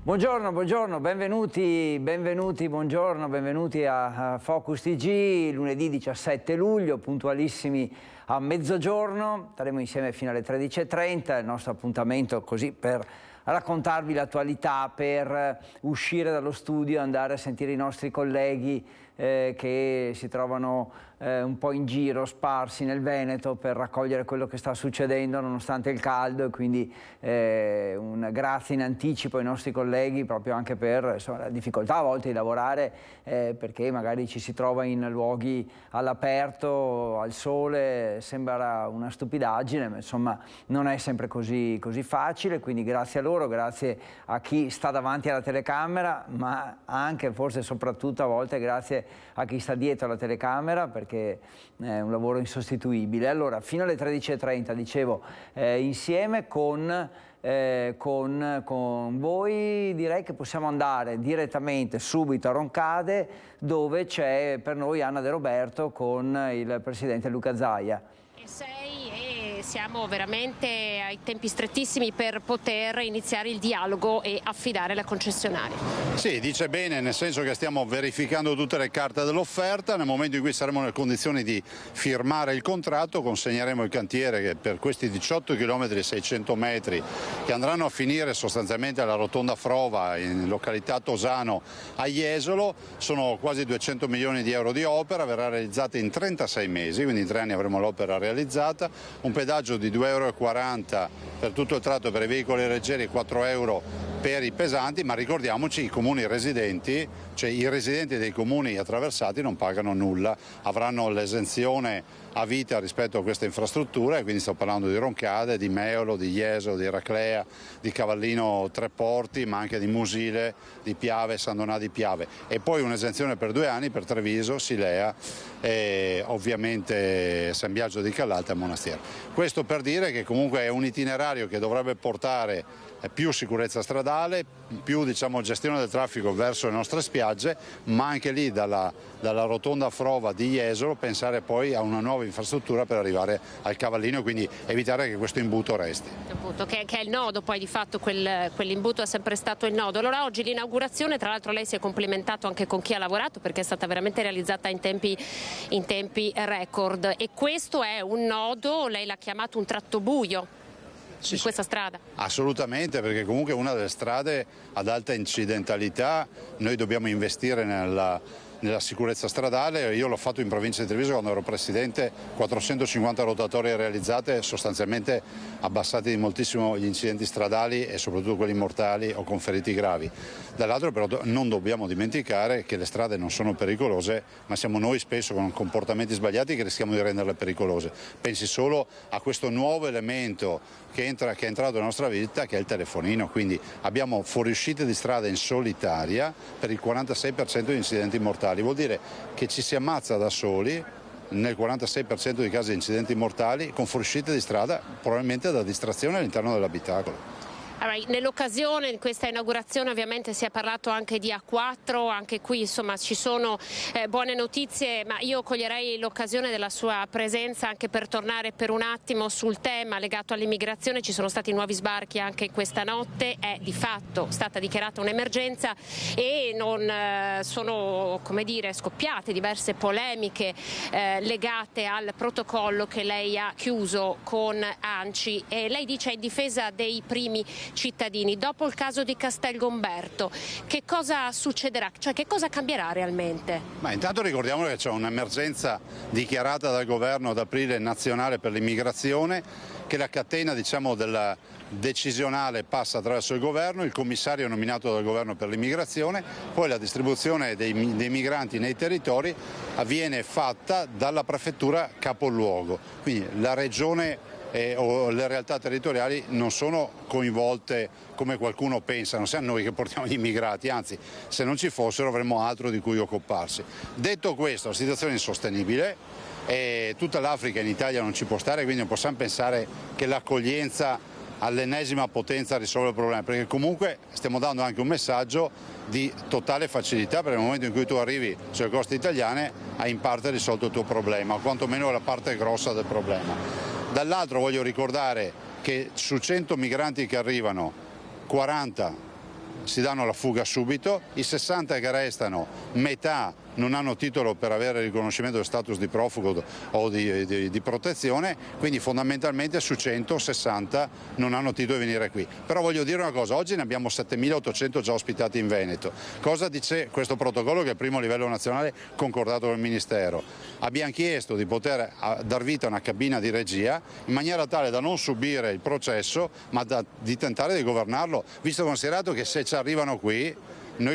Buongiorno, benvenuti, buongiorno, benvenuti a Focus TG, lunedì 17 luglio, puntualissimi a mezzogiorno, staremo insieme fino alle 13:30, il nostro appuntamento così per raccontarvi l'attualità, per uscire dallo studio, andare a sentire i nostri colleghi che si trovano un po' in giro, sparsi nel Veneto per raccogliere quello che sta succedendo nonostante il caldo, e quindi un grazie in anticipo ai nostri colleghi proprio anche per insomma, la difficoltà a volte di lavorare perché magari ci si trova in luoghi all'aperto, al sole, sembra una stupidaggine, ma insomma non è sempre così facile, quindi grazie a loro, grazie a chi sta davanti alla telecamera, ma anche forse soprattutto a volte grazie a chi sta dietro alla telecamera, perché è un lavoro insostituibile. Allora, fino alle 13:30, dicevo, insieme con voi direi che possiamo andare direttamente subito a Roncade, dove c'è per noi Anna De Roberto con il presidente Luca Zaia. Siamo veramente ai tempi strettissimi per poter iniziare il dialogo e affidare la concessionaria. Sì, dice bene, nel senso che stiamo verificando tutte le carte dell'offerta. Nel momento in cui saremo nelle condizioni di firmare il contratto, consegneremo il cantiere che per questi 18 km e 600 metri che andranno a finire sostanzialmente alla rotonda Frova in località Tosano a Jesolo. Sono quasi 200 milioni di euro di opera, verrà realizzata in 36 mesi, quindi in 3 anni avremo l'opera realizzata. Un pedaggio di 2,40 euro per tutto il tratto per i veicoli leggeri e 4 euro per i pesanti, ma ricordiamoci i comuni residenti, cioè i residenti dei comuni attraversati non pagano nulla, avranno l'esenzione a vita rispetto a questa infrastruttura, e quindi sto parlando di Roncade, di Meolo, di Jesolo, di Raclea, di Cavallino Treporti, ma anche di Musile, di Piave, San Donà di Piave, e poi un'esenzione per 2 anni per Treviso, Silea e ovviamente San Biagio di Callalta e Monastir. Questo per dire che comunque è un itinerario che dovrebbe portare più sicurezza stradale, più gestione del traffico verso le nostre spiagge, ma anche lì dalla rotonda Frova di Jesolo pensare poi a una nuova infrastruttura per arrivare al Cavallino, e quindi evitare che questo imbuto resti. Appunto, che è il nodo, poi di fatto quell'imbuto è sempre stato il nodo. Allora oggi l'inaugurazione, tra l'altro lei si è complimentato anche con chi ha lavorato, perché è stata veramente realizzata in tempi record, e questo è un nodo, lei l'ha chiamato un tratto buio. Sì, di questa strada? Assolutamente, perché comunque è una delle strade ad alta incidentalità. Noi dobbiamo investire nella sicurezza stradale. Io l'ho fatto in provincia di Treviso quando ero presidente, 450 rotatorie realizzate, sostanzialmente abbassati di moltissimo gli incidenti stradali e soprattutto quelli mortali o con feriti gravi. Dall'altro però non dobbiamo dimenticare che le strade non sono pericolose, ma siamo noi spesso con comportamenti sbagliati che rischiamo di renderle pericolose. Pensi solo a questo nuovo elemento che è entrato nella nostra vita, che è il telefonino, quindi abbiamo fuoriuscite di strada in solitaria per il 46% di incidenti mortali. Vuol dire che ci si ammazza da soli nel 46% dei casi di incidenti mortali con fuoriuscite di strada, probabilmente da distrazione all'interno dell'abitacolo. Nell'occasione di questa inaugurazione ovviamente si è parlato anche di A4, anche qui insomma ci sono buone notizie, ma io coglierei l'occasione della sua presenza anche per tornare per un attimo sul tema legato all'immigrazione. Ci sono stati nuovi sbarchi anche questa notte, è di fatto stata dichiarata un'emergenza e non sono, come dire, scoppiate diverse polemiche legate al protocollo che lei ha chiuso con ANCI, e lei dice in difesa dei primi cittadini. Dopo il caso di Castelgomberto, che cosa succederà? Cioè, che cosa cambierà realmente? Ma intanto ricordiamo che c'è un'emergenza dichiarata dal governo ad aprile nazionale per l'immigrazione, che la catena della decisionale passa attraverso il governo, il commissario è nominato dal governo per l'immigrazione, poi la distribuzione dei migranti nei territori avviene fatta dalla prefettura capoluogo, quindi la regione o le realtà territoriali non sono coinvolte come qualcuno pensa, non siamo noi che portiamo gli immigrati, anzi se non ci fossero avremmo altro di cui occuparsi. Detto questo, la situazione è insostenibile e tutta l'Africa in Italia non ci può stare, quindi non possiamo pensare che l'accoglienza all'ennesima potenza risolve il problema, perché comunque stiamo dando anche un messaggio di totale facilità, perché nel momento in cui tu arrivi sulle coste italiane hai in parte risolto il tuo problema, o quantomeno la parte grossa del problema. Dall'altro voglio ricordare che su 100 migranti che arrivano, 40 si danno la fuga subito, i 60 che restano, metà non hanno titolo per avere il riconoscimento del status di profugo o di protezione, quindi fondamentalmente su 100, 60 non hanno titolo di venire qui. Però voglio dire una cosa, oggi ne abbiamo 7.800 già ospitati in Veneto. Cosa dice questo protocollo, che è il primo livello nazionale concordato dal Ministero? Abbiamo chiesto di poter dar vita a una cabina di regia in maniera tale da non subire il processo, ma di tentare di governarlo, visto e considerato che se ci arrivano qui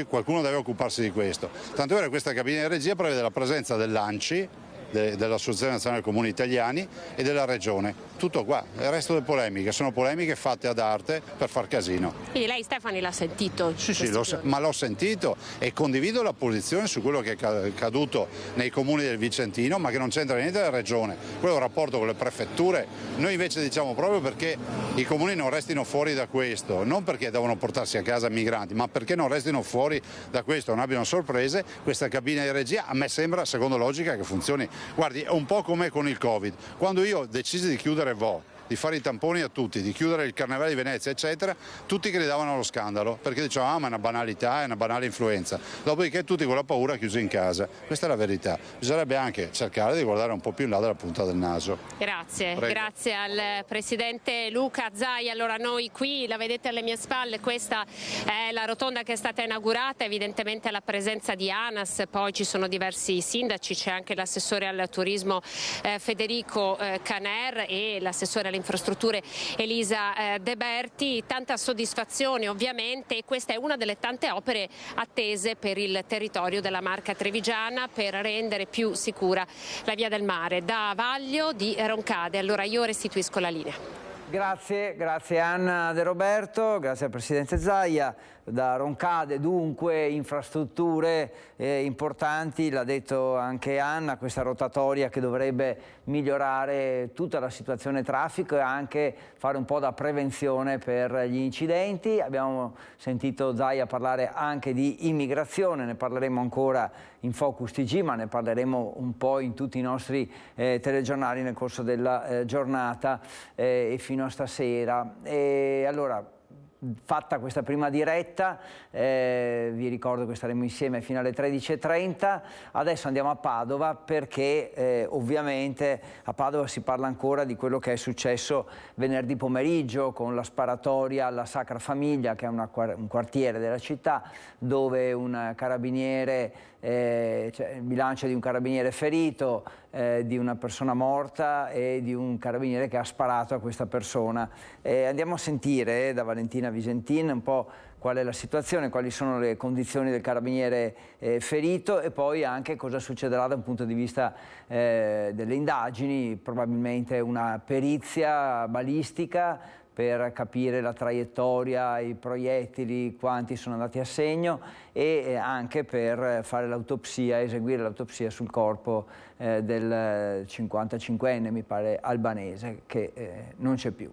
qualcuno deve occuparsi di questo. Tanto è vero che questa cabina di regia prevede la presenza dell'ANCI, dell'Associazione Nazionale Comuni Italiani, e della Regione. Tutto qua, il resto delle polemiche sono polemiche fatte ad arte per far casino. Quindi lei, Stefani, l'ha sentito? Sì, ma l'ho sentito e condivido la posizione su quello che è caduto nei comuni del Vicentino, ma che non c'entra niente la Regione. Quello è un rapporto con le prefetture. Noi invece diciamo proprio perché i comuni non restino fuori da questo, non perché devono portarsi a casa migranti, ma perché non restino fuori da questo, non abbiano sorprese. Questa cabina di regia a me sembra, secondo logica, che funzioni. Guardi, è un po' come con il Covid. Quando io decisi di chiudere di fare i tamponi a tutti, di chiudere il Carnevale di Venezia, eccetera, tutti gridavano allo scandalo, perché dicevano ma è una banalità, è una banale influenza. Dopodiché tutti con la paura chiusi in casa. Questa è la verità. Bisognerebbe anche cercare di guardare un po' più in là dalla punta del naso. Grazie, Prego. grazie al Presidente Luca Zaia. Allora noi qui, la vedete alle mie spalle, questa è la rotonda che è stata inaugurata, evidentemente alla presenza di ANAS, poi ci sono diversi sindaci, c'è anche l'assessore al turismo Federico Caner e l'assessore alle infrastrutture Elisa De Berti. Tanta soddisfazione ovviamente, e questa è una delle tante opere attese per il territorio della Marca Trevigiana per rendere più sicura la via del mare da Vaglio di Roncade. Allora io restituisco la linea. Grazie Anna De Roberto, grazie al Presidente Zaia. Da Roncade dunque infrastrutture importanti, l'ha detto anche Anna, questa rotatoria che dovrebbe migliorare tutta la situazione traffico e anche fare un po' da prevenzione per gli incidenti. Abbiamo sentito Zaia parlare anche di immigrazione, ne parleremo ancora in Focus TG, ma ne parleremo un po' in tutti i nostri telegiornali nel corso della giornata e fino a stasera. E allora, fatta questa prima diretta, vi ricordo che staremo insieme fino alle 13:30. Adesso andiamo a Padova perché ovviamente a Padova si parla ancora di quello che è successo venerdì pomeriggio con la sparatoria alla Sacra Famiglia, che è un quartiere della città, dove un carabiniere, cioè il bilancio di un carabiniere ferito, di una persona morta e di un carabiniere che ha sparato a questa persona. Andiamo a sentire da Valentina Visentin un po' qual è la situazione, quali sono le condizioni del carabiniere ferito e poi anche cosa succederà da un punto di vista delle indagini, probabilmente una perizia balistica per capire la traiettoria, i proiettili, quanti sono andati a segno, e anche per fare l'autopsia, eseguire l'autopsia sul corpo del 55enne, mi pare, albanese, che non c'è più.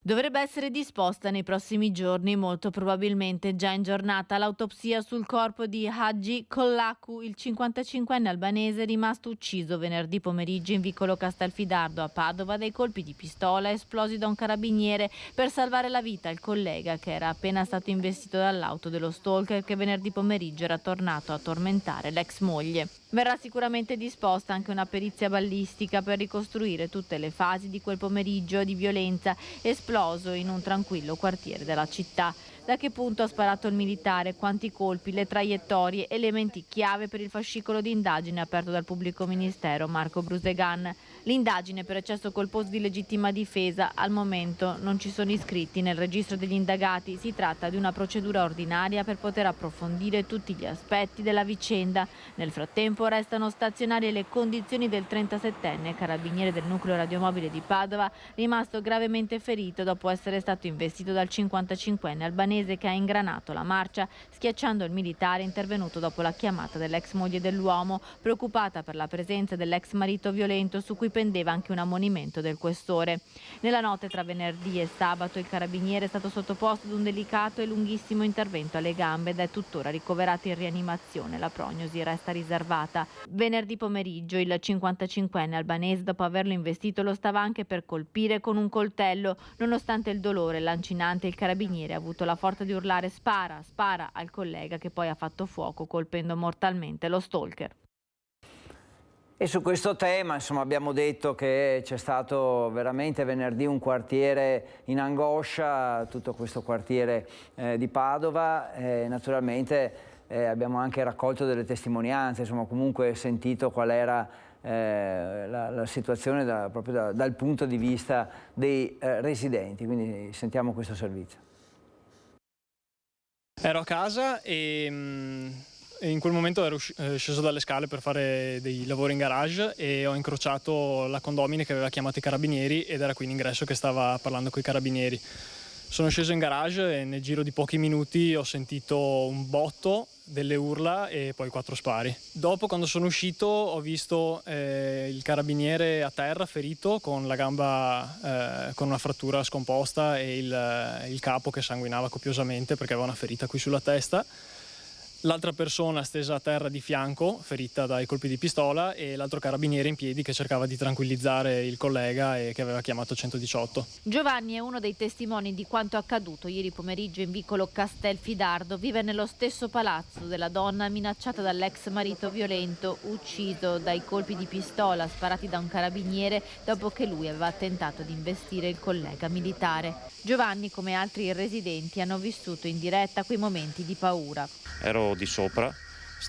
Dovrebbe essere disposta nei prossimi giorni, molto probabilmente già in giornata, l'autopsia sul corpo di Hagi Kollaku, il 55enne albanese rimasto ucciso venerdì pomeriggio in vicolo Castelfidardo a Padova dai colpi di pistola esplosi da un carabiniere per salvare la vita al collega che era appena stato investito dall'auto dello stalker che venerdì pomeriggio era tornato a tormentare l'ex moglie. Verrà sicuramente disposta anche una perizia ballistica per ricostruire tutte le fasi di quel pomeriggio di violenza esploso in un tranquillo quartiere della città. Da che punto ha sparato il militare, quanti colpi, le traiettorie, elementi chiave per il fascicolo di indagine aperto dal pubblico ministero Marco Brusegan. L'indagine per eccesso colposo di legittima difesa al momento non ci sono iscritti nel registro degli indagati. Si tratta di una procedura ordinaria per poter approfondire tutti gli aspetti della vicenda. Nel frattempo restano stazionarie le condizioni del 37enne carabiniere del nucleo radiomobile di Padova, rimasto gravemente ferito dopo essere stato investito dal 55enne albanese che ha ingranato la marcia, schiacciando il militare intervenuto dopo la chiamata dell'ex moglie dell'uomo, preoccupata per la presenza dell'ex marito violento su cui pendeva anche un ammonimento del questore. Nella notte tra venerdì e sabato il carabiniere è stato sottoposto ad un delicato e lunghissimo intervento alle gambe ed è tuttora ricoverato in rianimazione. La prognosi resta riservata. Venerdì pomeriggio il 55enne albanese, dopo averlo investito, lo stava anche per colpire con un coltello. Non Nonostante il dolore lancinante, il carabiniere ha avuto la forza di urlare "spara, spara" al collega, che poi ha fatto fuoco colpendo mortalmente lo stalker. E su questo tema, insomma, abbiamo detto che c'è stato veramente venerdì un quartiere in angoscia, tutto questo quartiere di Padova. Naturalmente abbiamo anche raccolto delle testimonianze, insomma, comunque sentito qual era la situazione proprio dal punto di vista dei residenti. Quindi sentiamo questo servizio. Ero a casa e in quel momento ero sceso dalle scale per fare dei lavori in garage e ho incrociato la condomine che aveva chiamato i carabinieri ed era qui in ingresso che stava parlando con i carabinieri. Sono sceso in garage e nel giro di pochi minuti ho sentito un botto, delle urla e poi 4 spari. Dopo, quando sono uscito, ho visto il carabiniere a terra ferito con la gamba con una frattura scomposta e il capo che sanguinava copiosamente perché aveva una ferita qui sulla testa. L'altra persona stesa a terra di fianco, ferita dai colpi di pistola, e l'altro carabiniere in piedi che cercava di tranquillizzare il collega e che aveva chiamato 118. Giovanni è uno dei testimoni di quanto accaduto ieri pomeriggio in vicolo Castelfidardo. Vive nello stesso palazzo della donna minacciata dall'ex marito violento, ucciso dai colpi di pistola sparati da un carabiniere dopo che lui aveva tentato di investire il collega militare. Giovanni, come altri residenti, hanno vissuto in diretta quei momenti di paura. Ero di sopra,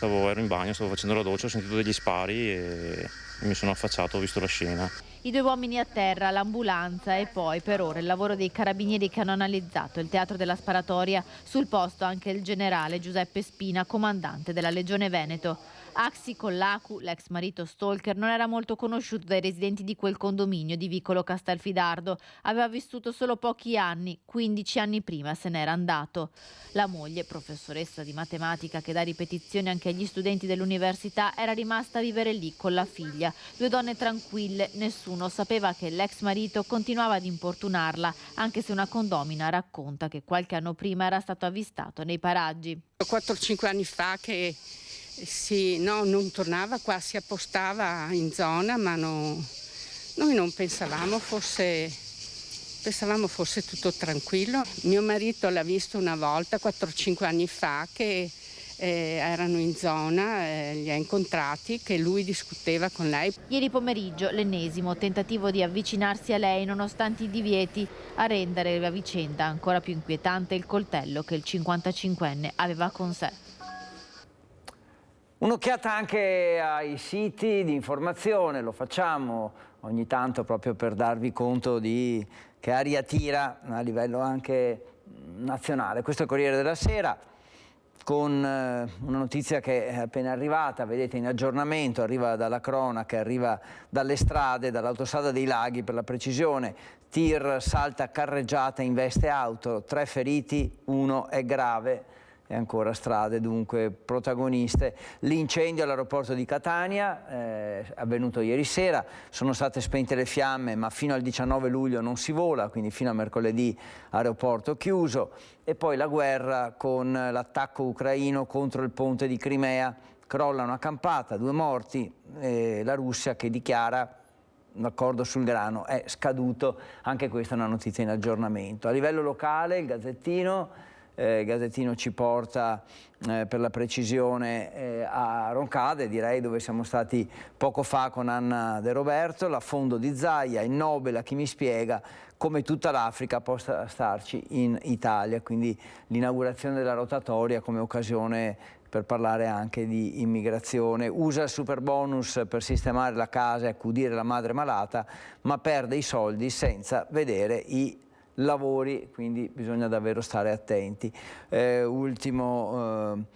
ero in bagno, stavo facendo la doccia, ho sentito degli spari e mi sono affacciato, ho visto la scena. I 2 uomini a terra, l'ambulanza e poi per ora il lavoro dei carabinieri che hanno analizzato il teatro della sparatoria. Sul posto anche il generale Giuseppe Spina, comandante della Legione Veneto. Axi Collacu, l'ex marito stalker, non era molto conosciuto dai residenti di quel condominio di vicolo Castelfidardo. Aveva vissuto solo pochi anni, 15 anni prima se n'era andato. La moglie, professoressa di matematica che dà ripetizioni anche agli studenti dell'università, era rimasta a vivere lì con la figlia. 2 donne tranquille, nessuno sapeva che l'ex marito continuava ad importunarla, anche se una condomina racconta che qualche anno prima era stato avvistato nei paraggi. 4-5 anni fa che non tornava qua, si appostava in zona, ma noi non pensavamo fosse tutto tranquillo. Mio marito l'ha visto una volta 4-5 anni fa che erano in zona, li ha incontrati, che lui discuteva con lei. Ieri pomeriggio l'ennesimo tentativo di avvicinarsi a lei nonostante i divieti, a rendere la vicenda ancora più inquietante il coltello che il 55enne aveva con sé. Un'occhiata anche ai siti di informazione, lo facciamo ogni tanto proprio per darvi conto di che aria tira a livello anche nazionale. Questo è il Corriere della Sera, con una notizia che è appena arrivata, vedete in aggiornamento, arriva dalla cronaca, arriva dalle strade, dall'autostrada dei Laghi per la precisione. Tir salta carreggiata, investe auto, 3 feriti, 1 è grave. E ancora strade dunque protagoniste. L'incendio all'aeroporto di Catania, avvenuto ieri sera, sono state spente le fiamme, ma fino al 19 luglio non si vola, quindi fino a mercoledì aeroporto chiuso. E poi la guerra con l'attacco ucraino contro il ponte di Crimea, crolla una campata, 2 morti, la Russia che dichiara l'accordo sul grano è scaduto. Anche questa è una notizia in aggiornamento. A livello locale il Gazzettino ci porta per la precisione a Roncade, direi, dove siamo stati poco fa con Anna De Roberto. L'affondo di Zaia, il Nobel a chi mi spiega come tutta l'Africa possa starci in Italia, quindi l'inaugurazione della rotatoria come occasione per parlare anche di immigrazione. Usa il superbonus per sistemare la casa e accudire la madre malata, ma perde i soldi senza vedere i lavori, quindi bisogna davvero stare attenti. Ultimo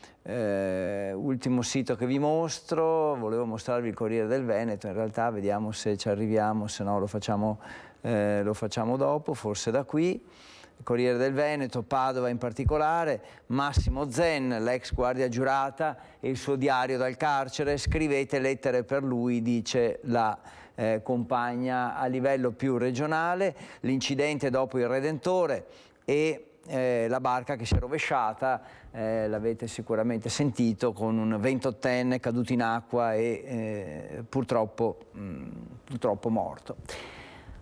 sito che vi mostro, volevo mostrarvi il Corriere del Veneto, in realtà vediamo se ci arriviamo, se no lo facciamo dopo, forse da qui. Il Corriere del Veneto, Padova in particolare, Massimo Zen, l'ex guardia giurata, e il suo diario dal carcere. Scrivete lettere per lui, dice la compagna a livello più regionale. L'incidente dopo il Redentore e la barca che si è rovesciata, l'avete sicuramente sentito, con un 28enne caduto in acqua e purtroppo morto.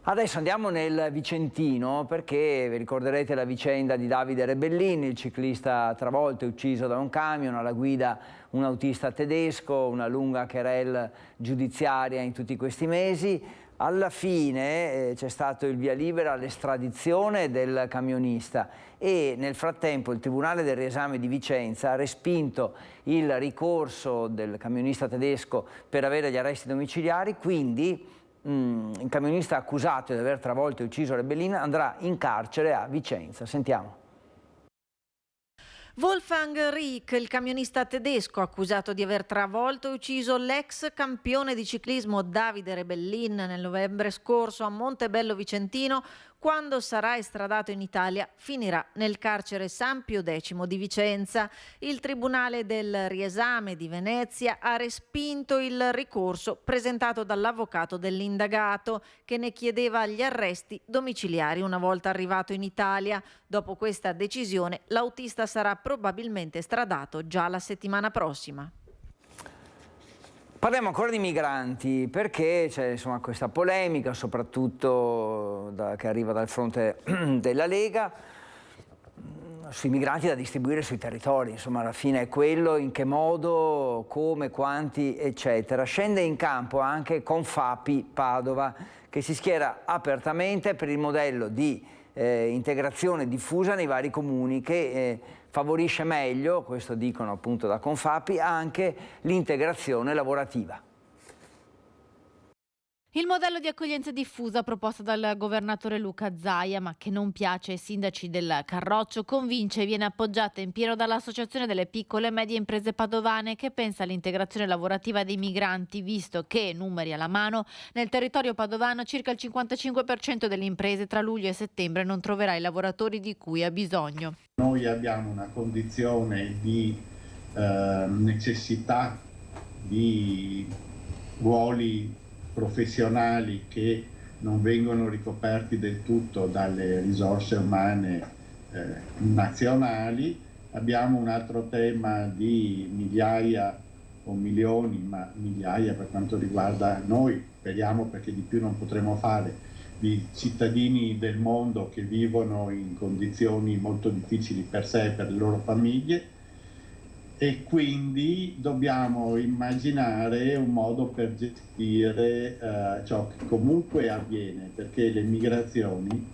Adesso andiamo nel Vicentino perché vi ricorderete la vicenda di Davide Rebellin, il ciclista travolto e ucciso da un camion, alla guida un autista tedesco, una lunga querelle giudiziaria in tutti questi mesi. Alla fine c'è stato il via libera all'estradizione del camionista e nel frattempo il Tribunale del Riesame di Vicenza ha respinto il ricorso del camionista tedesco per avere gli arresti domiciliari, quindi il camionista accusato di aver travolto e ucciso Rebellin andrà in carcere a Vicenza. Sentiamo. Wolfgang Rieck, il camionista tedesco accusato di aver travolto e ucciso l'ex campione di ciclismo Davide Rebellin nel novembre scorso a Montebello Vicentino, quando sarà estradato in Italia finirà nel carcere San Pio X di Vicenza. Il Tribunale del Riesame di Venezia ha respinto il ricorso presentato dall'avvocato dell'indagato, che ne chiedeva gli arresti domiciliari una volta arrivato in Italia. Dopo questa decisione l'autista sarà probabilmente estradato già la settimana prossima. Parliamo ancora di migranti perché c'è insomma questa polemica, soprattutto che arriva dal fronte della Lega, sui migranti da distribuire sui territori. Insomma, alla fine è quello, in che modo, come, quanti, eccetera. Scende in campo anche Confapi Padova, che si schiera apertamente per il modello di integrazione diffusa nei vari comuni che favorisce meglio, questo dicono appunto da Confapi, anche l'integrazione lavorativa. Il modello di accoglienza diffusa proposto dal governatore Luca Zaia, ma che non piace ai sindaci del Carroccio, convince e viene appoggiata in pieno dall'Associazione delle piccole e medie imprese padovane, che pensa all'integrazione lavorativa dei migranti, visto che, numeri alla mano, nel territorio padovano circa il 55% delle imprese tra luglio e settembre non troverà i lavoratori di cui ha bisogno. Noi abbiamo una condizione di necessità di ruoli professionali che non vengono ricoperti del tutto dalle risorse umane nazionali. Abbiamo un altro tema di migliaia o milioni, ma migliaia per quanto riguarda noi, speriamo, perché di più non potremo fare, di cittadini del mondo che vivono in condizioni molto difficili per sé e per le loro famiglie. E quindi dobbiamo immaginare un modo per gestire ciò che comunque avviene, perché le migrazioni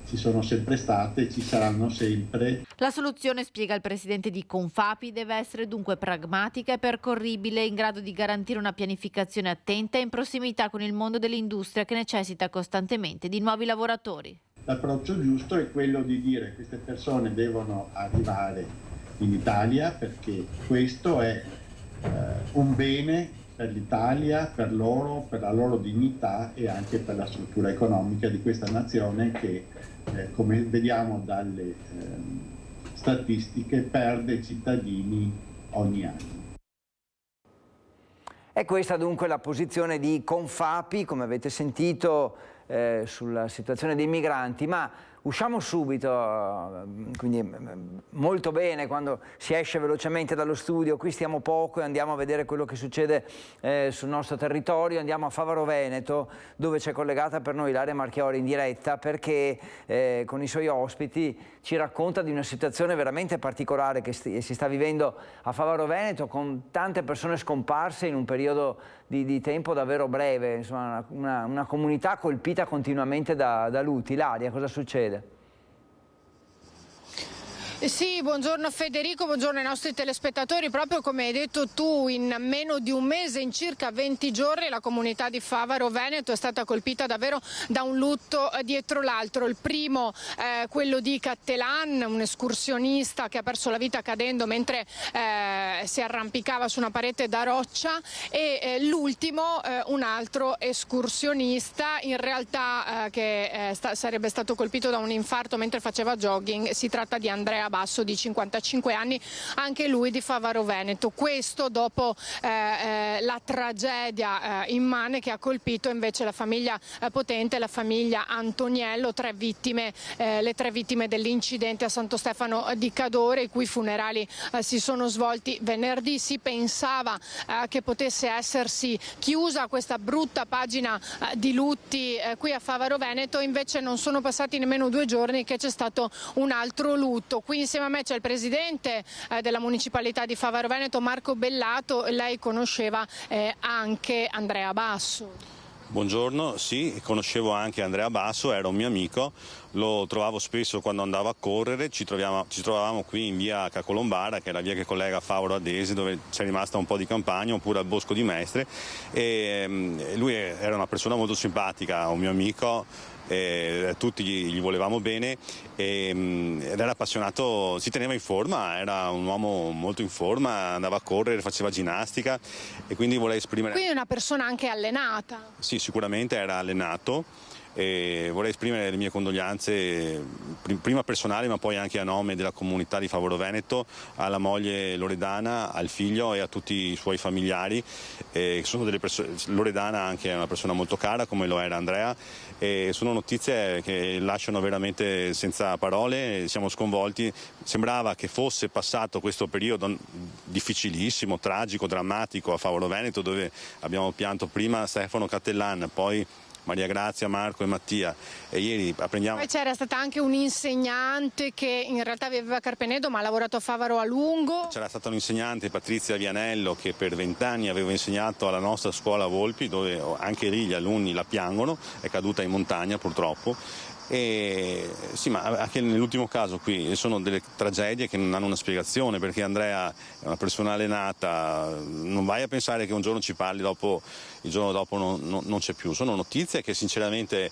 ci sono sempre state e ci saranno sempre. La soluzione, spiega il presidente di Confapi, deve essere dunque pragmatica e percorribile, in grado di garantire una pianificazione attenta e in prossimità con il mondo dell'industria, che necessita costantemente di nuovi lavoratori. L'approccio giusto è quello di dire che queste persone devono arrivare in Italia, perché questo è un bene per l'Italia, per loro, per la loro dignità e anche per la struttura economica di questa nazione che, come vediamo dalle statistiche, perde cittadini ogni anno. È questa dunque la posizione di Confapi, come avete sentito, sulla situazione dei migranti, ma usciamo subito, quindi molto bene quando si esce velocemente dallo studio. Qui stiamo poco e andiamo a vedere quello che succede sul nostro territorio. Andiamo a Favaro Veneto, dove c'è collegata per noi Ilaria Marchiori in diretta, perché con i suoi ospiti ci racconta di una situazione veramente particolare che si sta vivendo a Favaro Veneto, con tante persone scomparse in un periodo di tempo davvero breve. Insomma, una comunità colpita continuamente da lutti. Ilaria, cosa succede? Sì, buongiorno Federico, buongiorno ai nostri telespettatori. Proprio come hai detto tu, in meno di un mese, in circa 20 giorni, la comunità di Favaro Veneto è stata colpita davvero da un lutto dietro l'altro. Il primo, quello di Cattelan, un escursionista che ha perso la vita cadendo mentre si arrampicava su una parete da roccia, e l'ultimo, un altro escursionista, in realtà che sarebbe stato colpito da un infarto mentre faceva jogging. Si tratta di Andrea Basso di 55 anni, anche lui di Favaro Veneto. Questo dopo la tragedia immane che ha colpito invece la famiglia Potente, la famiglia Antoniello, le tre vittime dell'incidente a Santo Stefano di Cadore, i cui funerali si sono svolti venerdì. Si pensava che potesse essersi chiusa questa brutta pagina di lutti qui a Favaro Veneto, invece non sono passati nemmeno 2 giorni che c'è stato un altro lutto. Qui insieme a me c'è il presidente della municipalità di Favaro Veneto, Marco Bellato. Lei conosceva anche Andrea Basso. Buongiorno, sì, conoscevo anche Andrea Basso, era un mio amico, lo trovavo spesso quando andavo a correre, ci trovavamo qui in via Cacolombara, che è la via che collega Favaro a Desi, dove c'è rimasta un po' di campagna, oppure al Bosco di Mestre, e lui era una persona molto simpatica, un mio amico. Tutti gli volevamo bene ed era appassionato, si teneva in forma, era un uomo molto in forma, andava a correre, faceva ginnastica e quindi vorrei esprimere... Quindi una persona anche allenata. Sì, sicuramente era allenato. E vorrei esprimere le mie condoglianze prima personali ma poi anche a nome della comunità di Favaro Veneto alla moglie Loredana, al figlio e a tutti i suoi familiari. Loredana anche è una persona molto cara come lo era Andrea e sono notizie che lasciano veramente senza parole, siamo sconvolti. Sembrava che fosse passato questo periodo difficilissimo, tragico, drammatico a Favaro Veneto, dove abbiamo pianto prima Stefano Cattellan, poi Maria Grazia, Marco e Mattia, e ieri apprendiamo... Poi c'era stata anche un'insegnante che in realtà viveva a Carpenedo ma ha lavorato a Favaro a lungo. C'era stata un'insegnante, Patrizia Vianello, che per 20 anni aveva insegnato alla nostra scuola Volpi, dove anche lì gli alunni la piangono, è caduta in montagna purtroppo. E sì, ma anche nell'ultimo caso qui sono delle tragedie che non hanno una spiegazione, perché Andrea è una persona allenata, non vai a pensare che un giorno ci parli, il giorno dopo non c'è più. Sono notizie che sinceramente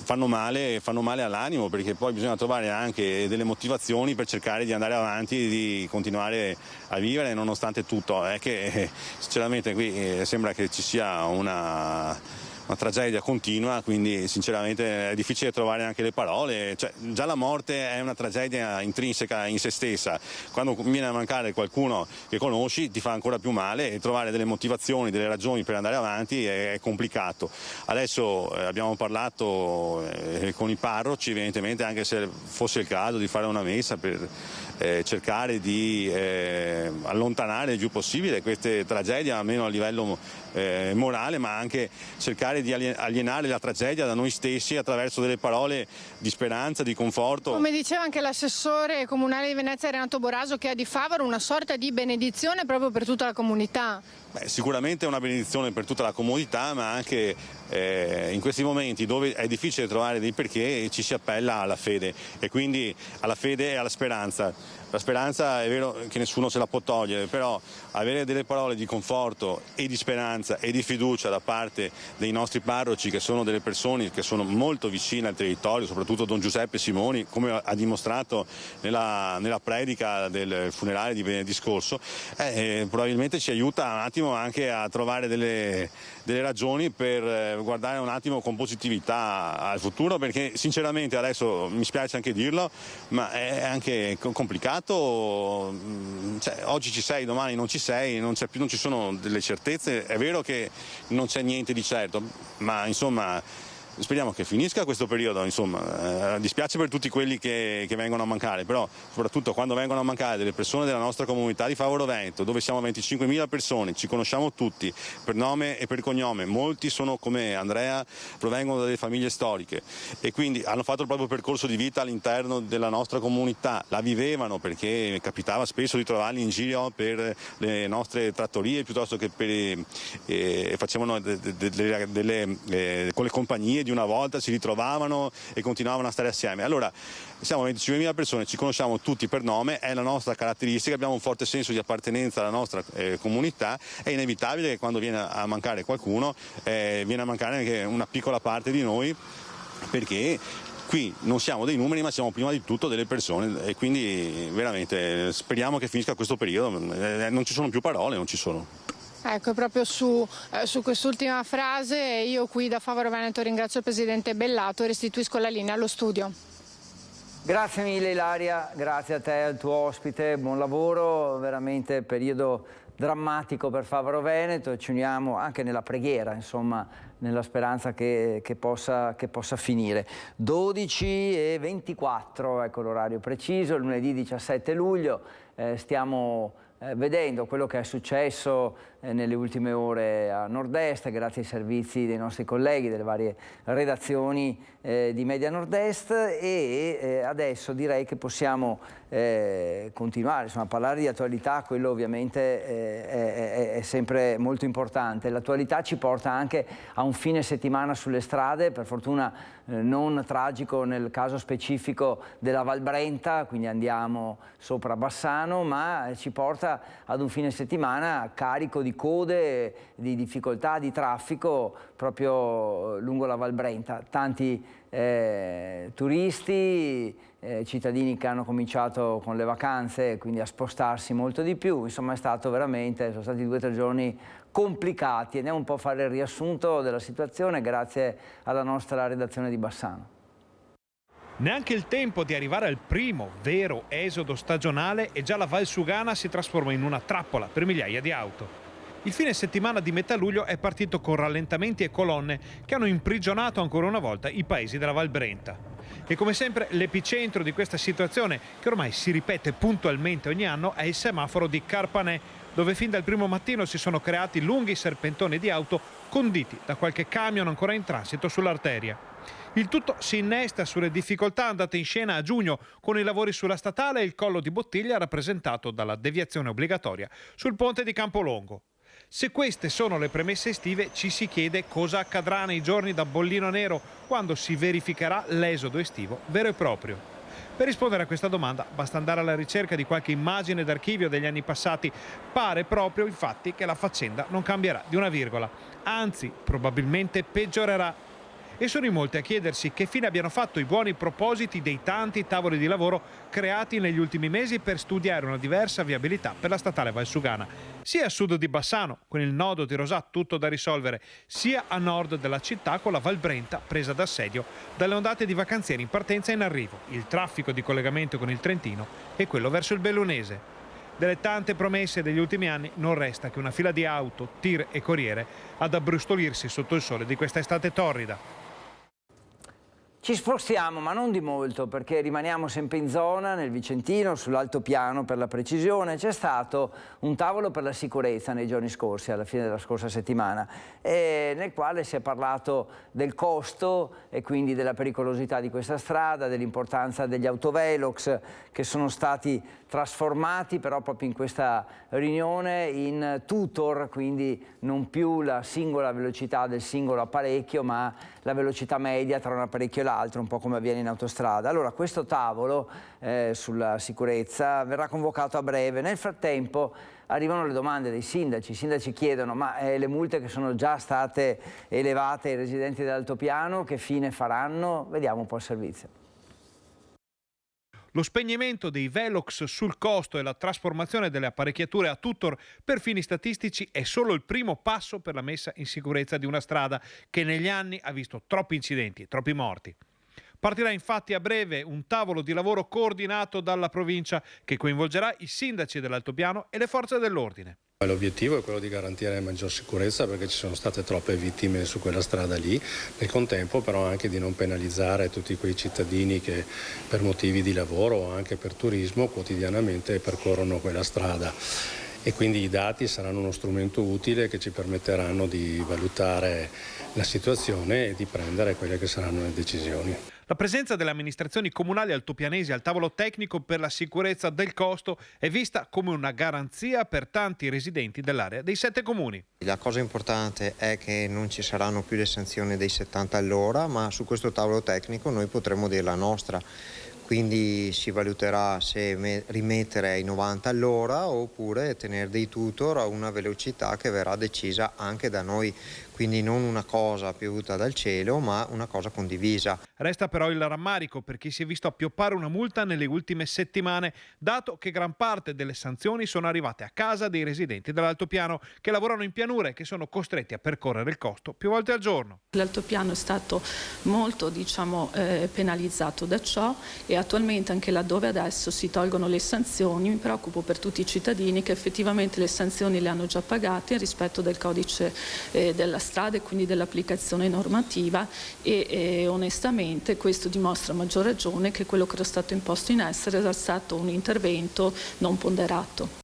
fanno male all'animo, perché poi bisogna trovare anche delle motivazioni per cercare di andare avanti e di continuare a vivere nonostante tutto. È che sinceramente qui sembra che ci sia una tragedia continua, quindi sinceramente è difficile trovare anche le parole. Cioè, già la morte è una tragedia intrinseca in se stessa, quando viene a mancare qualcuno che conosci ti fa ancora più male e trovare delle motivazioni, delle ragioni per andare avanti è complicato. Adesso abbiamo parlato con i parroci, evidentemente, anche se fosse il caso di fare una messa per cercare di allontanare il più possibile queste tragedie, almeno a livello morale, ma anche cercare di alienare la tragedia da noi stessi attraverso delle parole di speranza, di conforto. Come diceva anche l'assessore comunale di Venezia Renato Boraso, che ha di Favaro una sorta di benedizione proprio per tutta la comunità. Sicuramente è una benedizione per tutta la comunità, ma anche in questi momenti dove è difficile trovare dei perché ci si appella alla fede, e quindi alla fede e alla speranza. La speranza è vero che nessuno se la può togliere, però avere delle parole di conforto e di speranza e di fiducia da parte dei nostri parroci, che sono delle persone che sono molto vicine al territorio, soprattutto Don Giuseppe Simoni, come ha dimostrato nella predica del funerale di venerdì scorso, probabilmente ci aiuta un attimo anche a trovare delle ragioni per guardare un attimo con positività al futuro, perché sinceramente adesso mi spiace anche dirlo, ma è anche complicato. Cioè, oggi ci sei, domani non ci sei, non ci sono delle certezze. È vero che non c'è niente di certo, ma insomma speriamo che finisca questo periodo. Insomma, dispiace per tutti quelli che vengono a mancare, però soprattutto quando vengono a mancare delle persone della nostra comunità di Favaro Veneto, dove siamo 25.000 persone, ci conosciamo tutti per nome e per cognome, molti sono come Andrea, provengono dalle famiglie storiche e quindi hanno fatto il proprio percorso di vita all'interno della nostra comunità, la vivevano, perché capitava spesso di trovarli in giro per le nostre trattorie, piuttosto che facevano con le compagnie di una volta, si ritrovavano e continuavano a stare assieme. Allora siamo 25.000 persone, ci conosciamo tutti per nome, è la nostra caratteristica, abbiamo un forte senso di appartenenza alla nostra comunità. È inevitabile che quando viene a mancare qualcuno viene a mancare anche una piccola parte di noi, perché qui non siamo dei numeri, ma siamo prima di tutto delle persone, e quindi veramente speriamo che finisca questo periodo. Non ci sono più parole, non ci sono. Ecco, proprio su quest'ultima frase io qui da Favaro Veneto ringrazio il presidente Bellato e restituisco la linea allo studio. Grazie mille Ilaria, grazie a te e al tuo ospite, buon lavoro, veramente periodo drammatico per Favaro Veneto, ci uniamo anche nella preghiera, insomma, nella speranza che possa finire. 12:24, ecco l'orario preciso, lunedì 17 luglio, stiamo vedendo quello che è successo nelle ultime ore a Nord-Est, grazie ai servizi dei nostri colleghi delle varie redazioni di Media Nord-Est, e adesso direi che possiamo continuare, insomma, a parlare di attualità. Quello ovviamente è sempre molto importante. L'attualità ci porta anche a un fine settimana sulle strade, per fortuna non tragico nel caso specifico della Val Brenta, quindi andiamo sopra Bassano, ma ci porta ad un fine settimana carico di code, di difficoltà, di traffico proprio lungo la Val Brenta. Tanti turisti, cittadini che hanno cominciato con le vacanze, quindi a spostarsi molto di più. Insomma, sono stati 2 o 3 giorni complicati. Andiamo un po' a fare il riassunto della situazione grazie alla nostra redazione di Bassano. Neanche il tempo di arrivare al primo vero esodo stagionale e già la Val Sugana si trasforma in una trappola per migliaia di auto. Il fine settimana di metà luglio è partito con rallentamenti e colonne che hanno imprigionato ancora una volta i paesi della Val Brenta. E come sempre l'epicentro di questa situazione, che ormai si ripete puntualmente ogni anno, è il semaforo di Carpanè, dove fin dal primo mattino si sono creati lunghi serpentoni di auto conditi da qualche camion ancora in transito sull'arteria. Il tutto si innesta sulle difficoltà andate in scena a giugno con i lavori sulla statale e il collo di bottiglia rappresentato dalla deviazione obbligatoria sul ponte di Campolongo. Se queste sono le premesse estive, ci si chiede cosa accadrà nei giorni da bollino nero quando si verificherà l'esodo estivo vero e proprio. Per rispondere a questa domanda basta andare alla ricerca di qualche immagine d'archivio degli anni passati. Pare proprio infatti che la faccenda non cambierà di una virgola, anzi probabilmente peggiorerà. E sono in molti a chiedersi che fine abbiano fatto i buoni propositi dei tanti tavoli di lavoro creati negli ultimi mesi per studiare una diversa viabilità per la statale Valsugana, sia a sud di Bassano, con il nodo di Rosà tutto da risolvere, sia a nord della città con la Val Brenta presa d'assedio dalle ondate di vacanzieri in partenza e in arrivo, il traffico di collegamento con il Trentino e quello verso il Bellunese. Delle tante promesse degli ultimi anni non resta che una fila di auto, tir e corriere ad abbrustolirsi sotto il sole di questa estate torrida. Ci spostiamo, ma non di molto, perché rimaniamo sempre in zona, nel Vicentino, sull'altopiano per la precisione. C'è stato un tavolo per la sicurezza nei giorni scorsi, alla fine della scorsa settimana, nel quale si è parlato del costo e quindi della pericolosità di questa strada, dell'importanza degli autovelox che sono stati trasformati però proprio in questa riunione in tutor, quindi non più la singola velocità del singolo apparecchio, ma la velocità media tra un apparecchio e l'altro, un po' come avviene in autostrada. Allora questo tavolo sulla sicurezza verrà convocato a breve. Nel frattempo arrivano le domande dei sindaci. I sindaci chiedono: ma le multe che sono già state elevate ai residenti dell'altopiano che fine faranno? Vediamo un po' il servizio. Lo spegnimento dei velox sul costo e la trasformazione delle apparecchiature a tutor per fini statistici è solo il primo passo per la messa in sicurezza di una strada che negli anni ha visto troppi incidenti e troppi morti. Partirà infatti a breve un tavolo di lavoro coordinato dalla provincia che coinvolgerà i sindaci dell'altopiano e le forze dell'ordine. L'obiettivo è quello di garantire maggior sicurezza perché ci sono state troppe vittime su quella strada lì, nel contempo però anche di non penalizzare tutti quei cittadini che per motivi di lavoro o anche per turismo quotidianamente percorrono quella strada. E quindi i dati saranno uno strumento utile che ci permetteranno di valutare la situazione e di prendere quelle che saranno le decisioni. La presenza delle amministrazioni comunali altopianesi al tavolo tecnico per la sicurezza del costo è vista come una garanzia per tanti residenti dell'area dei 7 comuni. La cosa importante è che non ci saranno più le sanzioni dei 70 all'ora, ma su questo tavolo tecnico noi potremo dire la nostra. Quindi si valuterà se rimettere ai 90 all'ora oppure tenere dei tutor a una velocità che verrà decisa anche da noi. Quindi non una cosa piovuta dal cielo, ma una cosa condivisa. Resta però il rammarico per chi si è visto appioppare una multa nelle ultime settimane, dato che gran parte delle sanzioni sono arrivate a casa dei residenti dell'altopiano che lavorano in pianura e che sono costretti a percorrere il costo più volte al giorno. L'altopiano è stato molto penalizzato da ciò e attualmente anche laddove adesso si tolgono le sanzioni mi preoccupo per tutti i cittadini che effettivamente le sanzioni le hanno già pagate rispetto del codice della strada e quindi dell'applicazione normativa e onestamente questo dimostra a maggior ragione che quello che era stato imposto in essere era stato un intervento non ponderato.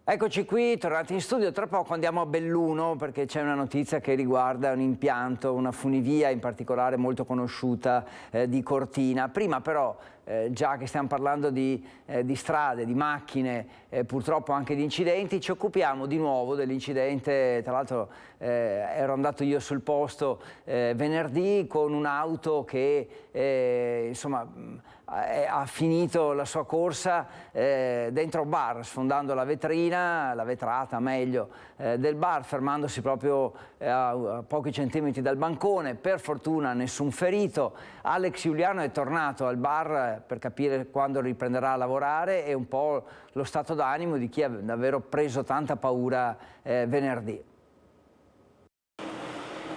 Eccoci qui, tornati in studio. Tra poco andiamo a Belluno perché c'è una notizia che riguarda un impianto, una funivia in particolare molto conosciuta di Cortina. Prima però, già che stiamo parlando di strade, di macchine, purtroppo anche di incidenti, ci occupiamo di nuovo dell'incidente. Tra l'altro ero andato io sul posto venerdì con un'auto che insomma ha finito la sua corsa dentro un bar, sfondando la vetrata meglio, del bar, fermandosi proprio a pochi centimetri dal bancone. Per fortuna nessun ferito. Alex Giuliano è tornato al bar per capire quando riprenderà a lavorare e un po' lo stato d'animo di chi ha davvero preso tanta paura venerdì.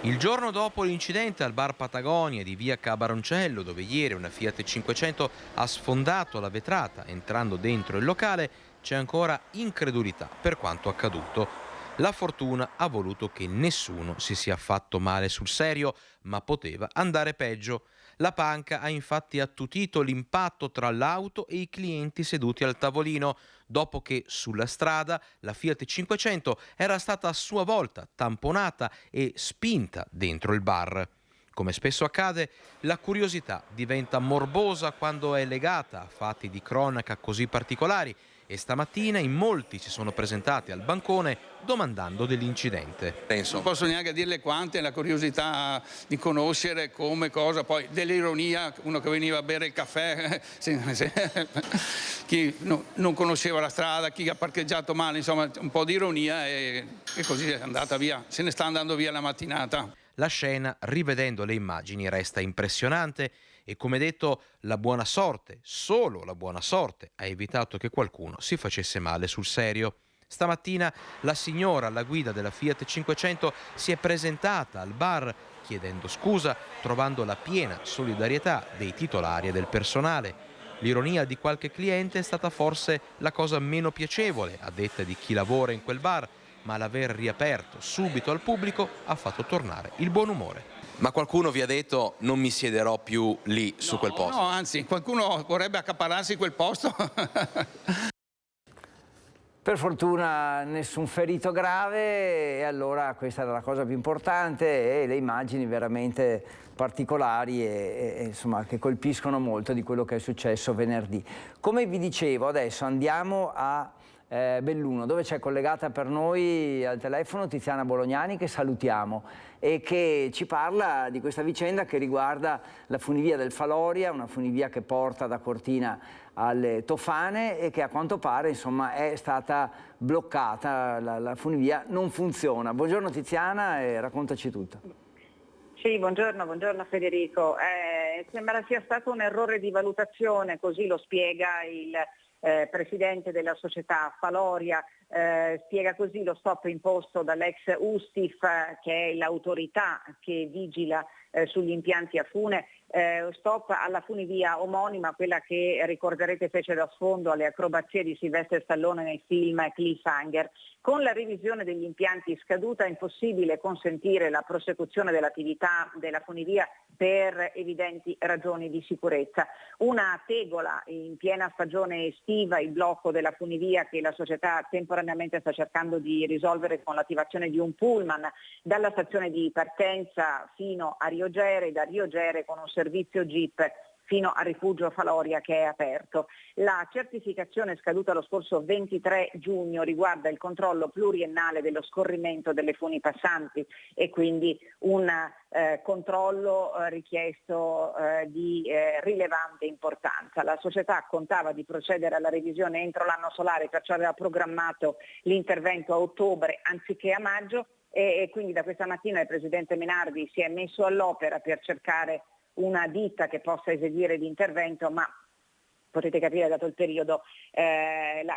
Il giorno dopo l'incidente al bar Patagonia di via Cabaroncello, dove ieri una Fiat 500 ha sfondato la vetrata entrando dentro il locale, c'è ancora incredulità per quanto accaduto. La fortuna ha voluto che nessuno si sia fatto male sul serio, ma poteva andare peggio. La panca ha infatti attutito l'impatto tra l'auto e i clienti seduti al tavolino, dopo che sulla strada la Fiat 500 era stata a sua volta tamponata e spinta dentro il bar. Come spesso accade, la curiosità diventa morbosa quando è legata a fatti di cronaca così particolari e stamattina in molti si sono presentati al bancone domandando dell'incidente. Non posso neanche dirle quante, la curiosità di conoscere come, cosa, poi dell'ironia, uno che veniva a bere il caffè, chi non conosceva la strada, chi ha parcheggiato male, insomma un po' di ironia e così è andata via, se ne sta andando via la mattinata. La scena, rivedendo le immagini, resta impressionante e, come detto, la buona sorte, solo la buona sorte, ha evitato che qualcuno si facesse male sul serio. Stamattina la signora alla guida della Fiat 500 si è presentata al bar chiedendo scusa, trovando la piena solidarietà dei titolari e del personale. L'ironia di qualche cliente è stata forse la cosa meno piacevole, a detta di chi lavora in quel bar, ma l'aver riaperto subito al pubblico ha fatto tornare il buon umore. Ma qualcuno vi ha detto non mi siederò più lì su quel posto? No, anzi, qualcuno vorrebbe accaparrarsi quel posto. Per fortuna nessun ferito grave e allora questa era la cosa più importante e le immagini veramente particolari e insomma che colpiscono molto di quello che è successo venerdì. Come vi dicevo, adesso andiamo a Belluno, dove c'è collegata per noi al telefono Tiziana Bolognani, che salutiamo e che ci parla di questa vicenda che riguarda la funivia del Faloria, una funivia che porta da Cortina alle Tofane e che a quanto pare insomma è stata bloccata, la funivia non funziona. Buongiorno Tiziana e raccontaci tutto. Sì, buongiorno Federico. Sembra sia stato un errore di valutazione, così lo spiega il presidente della società Faloria, spiega così lo stop imposto dall'ex Ustif, che è l'autorità che vigila sugli impianti a fune, stop alla funivia omonima, quella che ricorderete fece da sfondo alle acrobazie di Sylvester Stallone nel film Cliffhanger. Con la revisione degli impianti scaduta è impossibile consentire la prosecuzione dell'attività della funivia per evidenti ragioni di sicurezza. Una tegola in piena stagione estiva, il blocco della funivia che la società temporaneamente sta cercando di risolvere con l'attivazione di un pullman dalla stazione di partenza fino a Rio Gere, da Rio Gere con un servizio jeep fino al rifugio Faloria che è aperto. La certificazione scaduta lo scorso 23 giugno riguarda il controllo pluriennale dello scorrimento delle funi passanti e quindi un controllo richiesto di rilevante importanza. La società contava di procedere alla revisione entro l'anno solare, perciò aveva programmato l'intervento a ottobre anziché a maggio e quindi da questa mattina il Presidente Menardi si è messo all'opera per cercare una ditta che possa eseguire l'intervento, ma potete capire, dato il periodo,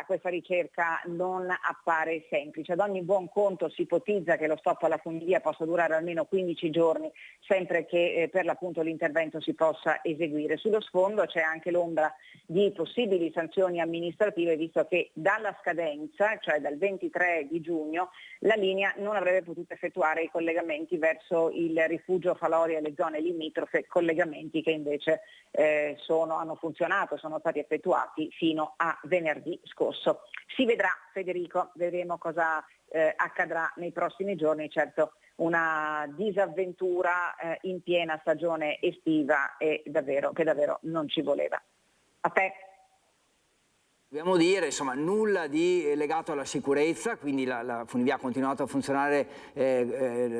questa ricerca non appare semplice. Ad ogni buon conto si ipotizza che lo stop alla funivia possa durare almeno 15 giorni, sempre che per l'appunto l'intervento si possa eseguire. Sullo sfondo c'è anche l'ombra di possibili sanzioni amministrative, visto che dalla scadenza, cioè dal 23 di giugno, la linea non avrebbe potuto effettuare i collegamenti verso il rifugio Faloria e le zone limitrofe, collegamenti che invece hanno funzionato, sono stati effettuati fino a venerdì scorso. Si vedrà, Federico, vedremo cosa accadrà nei prossimi giorni. Certo, una disavventura in piena stagione estiva che davvero non ci voleva. A te. Dobbiamo dire, insomma, nulla di legato alla sicurezza, quindi la funivia ha continuato a funzionare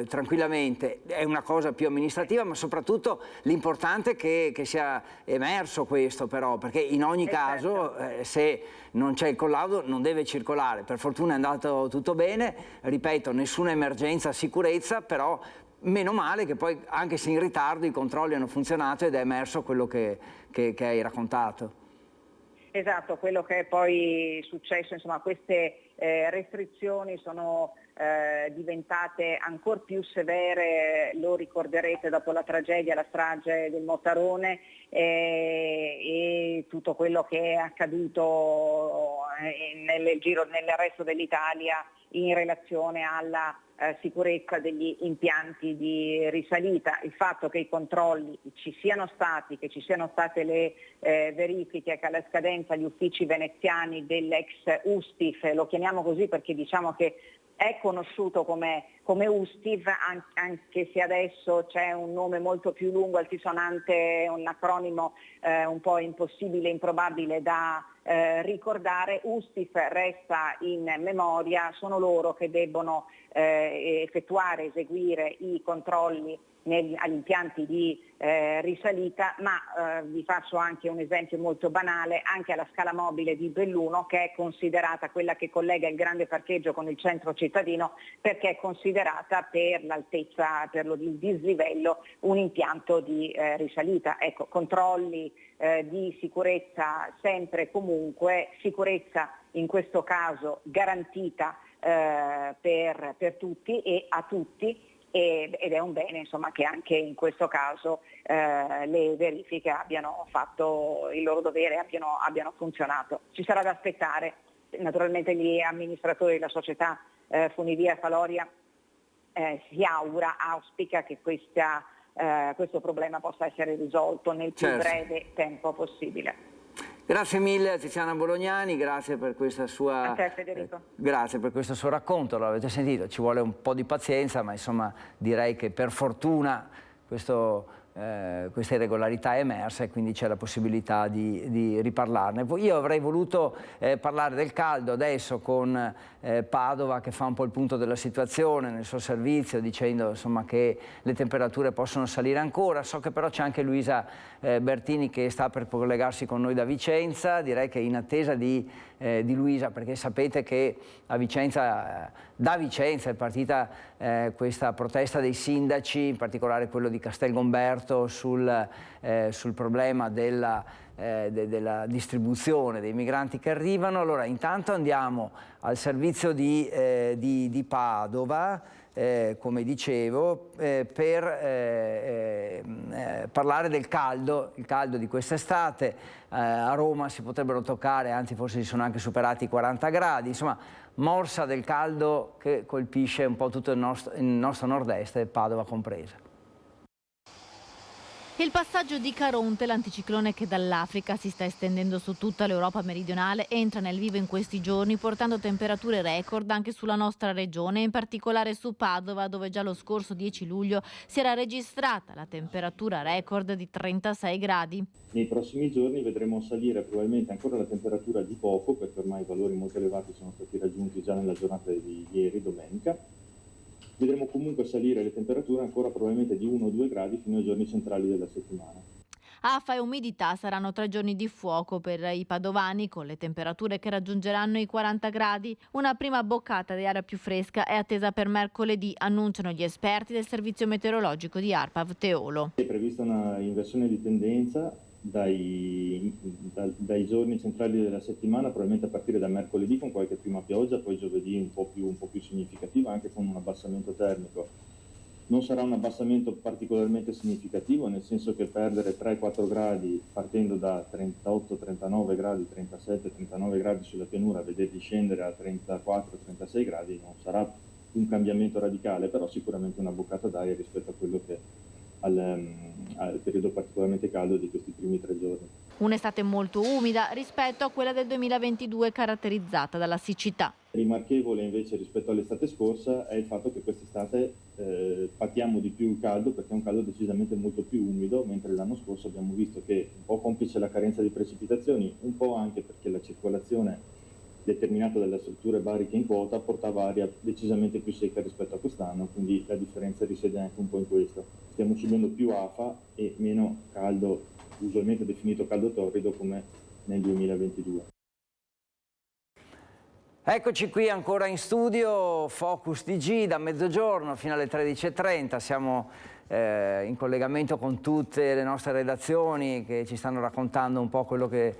tranquillamente, è una cosa più amministrativa, ma soprattutto l'importante è che sia emerso questo però, perché in ogni caso se non c'è il collaudo non deve circolare. Per fortuna è andato tutto bene, ripeto, nessuna emergenza sicurezza, però meno male che poi anche se in ritardo i controlli hanno funzionato ed è emerso quello che hai raccontato. Esatto, quello che è poi successo, insomma, queste restrizioni sono diventate ancora più severe, lo ricorderete dopo la tragedia, la strage del Mottarone e tutto quello che è accaduto nel resto dell'Italia in relazione alla sicurezza degli impianti di risalita. Il fatto che i controlli ci siano stati, che ci siano state le verifiche, che alla scadenza gli uffici veneziani dell'ex Ustif, lo chiamiamo così perché diciamo che è conosciuto come Ustif, anche se adesso c'è un nome molto più lungo, altisonante, un acronimo un po' impossibile, improbabile da ricordare. Ustif resta in memoria, sono loro che debbono eseguire i controlli agli impianti di risalita, ma vi faccio anche un esempio molto banale, anche alla scala mobile di Belluno, che è considerata quella che collega il grande parcheggio con il centro cittadino, perché è considerata per l'altezza, per il dislivello, un impianto di risalita. Ecco, controlli di sicurezza sempre e comunque, sicurezza in questo caso garantita per tutti e a tutti, ed è un bene, insomma, che anche in questo caso le verifiche abbiano fatto il loro dovere, abbiano funzionato. Ci sarà da aspettare, naturalmente gli amministratori della società Funivia Faloria auspica che questo problema possa essere risolto nel più breve tempo possibile. Grazie mille a Tiziana Bolognani, grazie per questa sua... A te, Federico. Grazie per questo suo racconto, l'avete sentito, ci vuole un po' di pazienza, ma insomma direi che per fortuna questa irregolarità è emersa e quindi c'è la possibilità di riparlarne. Io avrei voluto parlare del caldo adesso con Padova, che fa un po' il punto della situazione nel suo servizio, dicendo insomma che le temperature possono salire ancora. So che però c'è anche Luisa Bertini che sta per collegarsi con noi da Vicenza. Direi che in attesa di Luisa, perché sapete che a Vicenza, da Vicenza è partita questa protesta dei sindaci, in particolare quello di Castelgomberto, sul problema della distribuzione dei migranti che arrivano. Allora intanto andiamo al servizio di Padova, come dicevo, per parlare del caldo, il caldo di quest'estate. A Roma si potrebbero toccare, anzi forse si sono anche superati i 40 gradi, insomma morsa del caldo che colpisce un po' tutto il nostro nord-est, Padova compresa. Il passaggio di Caronte, l'anticiclone che dall'Africa si sta estendendo su tutta l'Europa meridionale, entra nel vivo in questi giorni portando temperature record anche sulla nostra regione, in particolare su Padova, dove già lo scorso 10 luglio si era registrata la temperatura record di 36 gradi. Nei prossimi giorni vedremo salire probabilmente ancora la temperatura di poco, perché ormai i valori molto elevati sono stati raggiunti già nella giornata di ieri, domenica. Vedremo comunque salire le temperature ancora probabilmente di 1 o 2 gradi fino ai giorni centrali della settimana. Afa e umidità saranno 3 giorni di fuoco per i padovani, con le temperature che raggiungeranno i 40 gradi. Una prima boccata di aria più fresca è attesa per mercoledì, annunciano gli esperti del servizio meteorologico di ARPAV Teolo. È prevista una inversione di tendenza dai giorni centrali della settimana, probabilmente a partire da mercoledì con qualche prima pioggia, poi giovedì un po' più significativa, anche con un abbassamento termico. Non sarà un abbassamento particolarmente significativo, nel senso che perdere 3-4 gradi partendo da 38-39 gradi, 37-39 gradi sulla pianura, vederli scendere a 34-36 gradi non sarà un cambiamento radicale, però sicuramente una boccata d'aria rispetto a quello che al periodo particolarmente caldo di questi primi 3 giorni. Un'estate molto umida rispetto a quella del 2022, caratterizzata dalla siccità. Rimarchevole invece rispetto all'estate scorsa è il fatto che quest'estate patiamo di più il caldo, perché è un caldo decisamente molto più umido, mentre l'anno scorso abbiamo visto che, un po' complice la carenza di precipitazioni, un po' anche perché la circolazione determinata dalle strutture bariche in quota portava aria decisamente più secca rispetto a quest'anno, quindi la differenza risiede anche un po' in questo. Stiamo subendo più afa e meno caldo, usualmente definito caldo torrido, come nel 2022. Eccoci qui ancora in studio, Focus TG da mezzogiorno fino alle 13:30, siamo in collegamento con tutte le nostre redazioni che ci stanno raccontando un po' quello che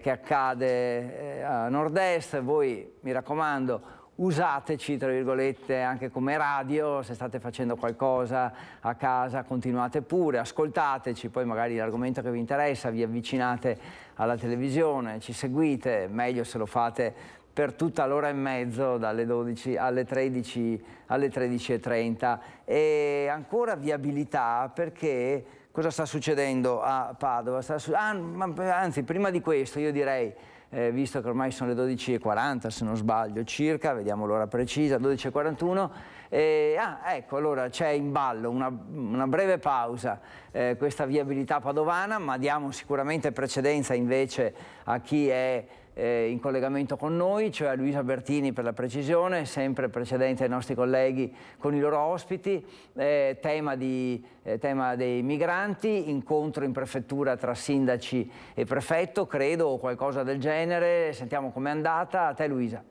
accade a nord-est. Voi, mi raccomando, usateci, tra virgolette, anche come radio, se state facendo qualcosa a casa continuate pure, ascoltateci, poi magari l'argomento che vi interessa vi avvicinate alla televisione, ci seguite, meglio se lo fate per tutta l'ora e mezzo, dalle 12 alle 13, alle 13:30. E ancora viabilità, perché cosa sta succedendo a Padova? Anzi, prima di questo io direi, visto che ormai sono le 12:40 se non sbaglio circa, vediamo l'ora precisa, 12:41, ecco, allora c'è in ballo una breve pausa, questa viabilità padovana, ma diamo sicuramente precedenza invece a chi è in collegamento con noi, cioè a Luisa Bertini per la precisione, sempre precedente ai nostri colleghi con i loro ospiti, tema dei migranti, incontro in prefettura tra sindaci e prefetto, credo, o qualcosa del genere. Sentiamo com'è andata. A te Luisa.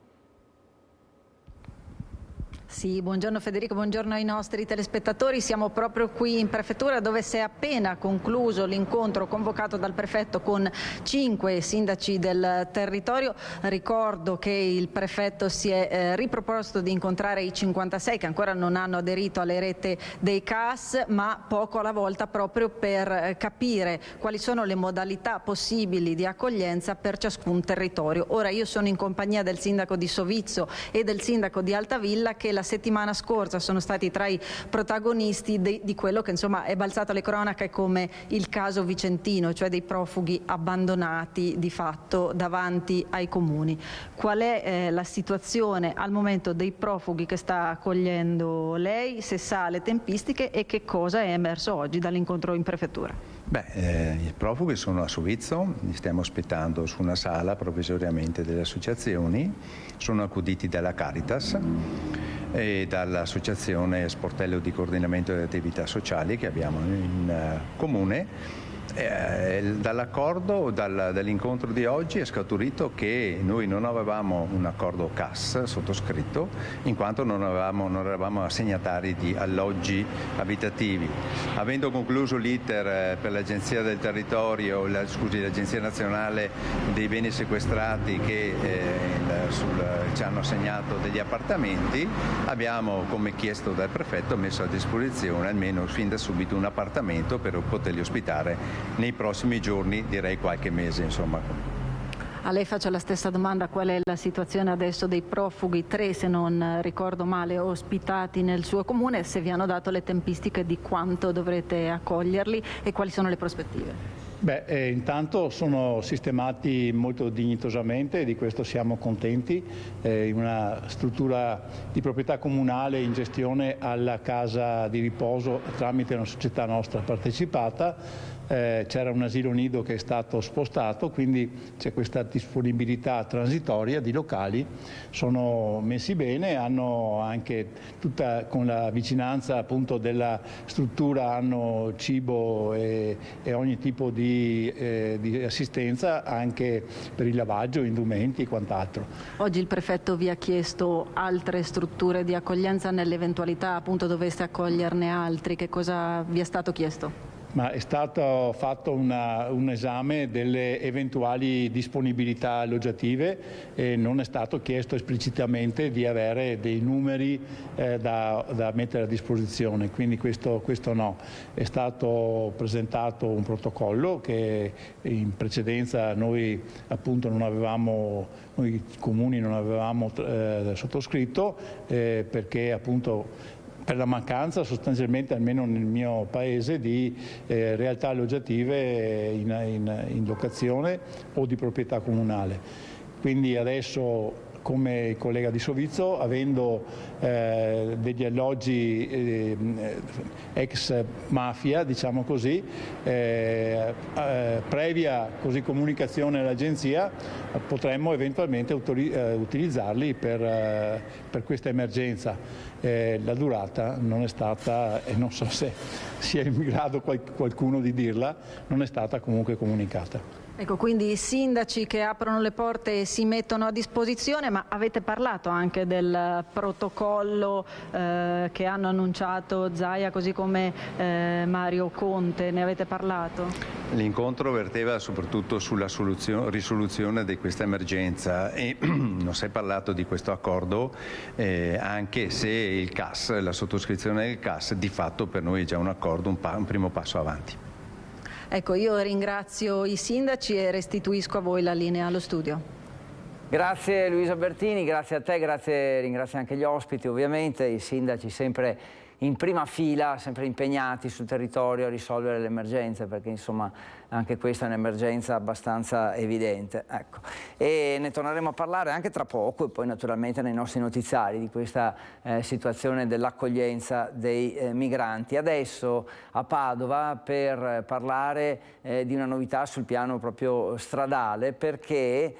Sì, buongiorno Federico, buongiorno ai nostri telespettatori. Siamo proprio qui in prefettura, dove si è appena concluso l'incontro convocato dal prefetto con 5 sindaci del territorio. Ricordo che il prefetto si è riproposto di incontrare i 56 che ancora non hanno aderito alle rete dei CAS, ma poco alla volta, proprio per capire quali sono le modalità possibili di accoglienza per ciascun territorio. Ora io sono in compagnia del sindaco di Sovizzo e del sindaco di Altavilla, che la settimana scorsa sono stati tra i protagonisti di quello che insomma è balzato alle cronache come il caso vicentino, cioè dei profughi abbandonati di fatto davanti ai comuni. Qual è la situazione al momento dei profughi che sta accogliendo lei, se sa le tempistiche, e che cosa è emerso oggi dall'incontro in prefettura? I profughi sono a Sovizzo, li stiamo aspettando su una sala provvisoriamente delle associazioni, sono accuditi dalla Caritas e dall'associazione Sportello di coordinamento delle attività sociali che abbiamo in comune. Dall'accordo, dall'incontro di oggi è scaturito che noi non avevamo un accordo CAS sottoscritto, in quanto non eravamo assegnatari di alloggi abitativi. Avendo concluso l'iter per l'Agenzia del Territorio, l'Agenzia Nazionale dei Beni Sequestrati che ci hanno assegnato degli appartamenti, abbiamo, come chiesto dal prefetto, messo a disposizione almeno fin da subito un appartamento per poterli ospitare nei prossimi giorni, direi qualche mese, insomma. A lei faccio la stessa domanda: qual è la situazione adesso dei profughi, 3 se non ricordo male, ospitati nel suo comune, se vi hanno dato le tempistiche di quanto dovrete accoglierli e quali sono le prospettive? Intanto sono sistemati molto dignitosamente e di questo siamo contenti, in una struttura di proprietà comunale in gestione alla casa di riposo tramite una società nostra partecipata. C'era un asilo nido che è stato spostato, quindi c'è questa disponibilità transitoria di locali, sono messi bene, hanno anche tutta, con la vicinanza appunto della struttura, hanno cibo e ogni tipo di assistenza anche per il lavaggio, indumenti e quant'altro. Oggi il prefetto vi ha chiesto altre strutture di accoglienza nell'eventualità appunto doveste accoglierne altri, che cosa vi è stato chiesto? Ma è stato fatto un esame delle eventuali disponibilità alloggiative e non è stato chiesto esplicitamente di avere dei numeri da mettere a disposizione, quindi questo no. È stato presentato un protocollo che in precedenza noi appunto noi comuni non avevamo sottoscritto perché appunto per la mancanza sostanzialmente, almeno nel mio paese, di realtà alloggiative in locazione o di proprietà comunale. Quindi adesso, come il collega di Sovizzo, avendo degli alloggi ex mafia, diciamo così, previa comunicazione all'agenzia, potremmo eventualmente utilizzarli per questa emergenza. La durata non è stata, e non so se sia in grado qualcuno di dirla, non è stata comunque comunicata. Ecco, quindi i sindaci che aprono le porte e si mettono a disposizione, ma avete parlato anche del protocollo che hanno annunciato Zaia così come Mario Conte, ne avete parlato? L'incontro verteva soprattutto sulla risoluzione di questa emergenza e non si è parlato di questo accordo, anche se il CAS, la sottoscrizione del CAS, di fatto per noi è già un accordo, un primo passo avanti. Ecco, io ringrazio i sindaci e restituisco a voi la linea allo studio. Grazie Luisa Bertini, grazie a te, ringrazio anche gli ospiti ovviamente, i sindaci sempre in prima fila, sempre impegnati sul territorio a risolvere le emergenze, perché insomma anche questa è un'emergenza abbastanza evidente. Ecco. E ne torneremo a parlare anche tra poco e poi naturalmente nei nostri notiziari di questa situazione dell'accoglienza dei migranti. Adesso a Padova per parlare di una novità sul piano proprio stradale, perché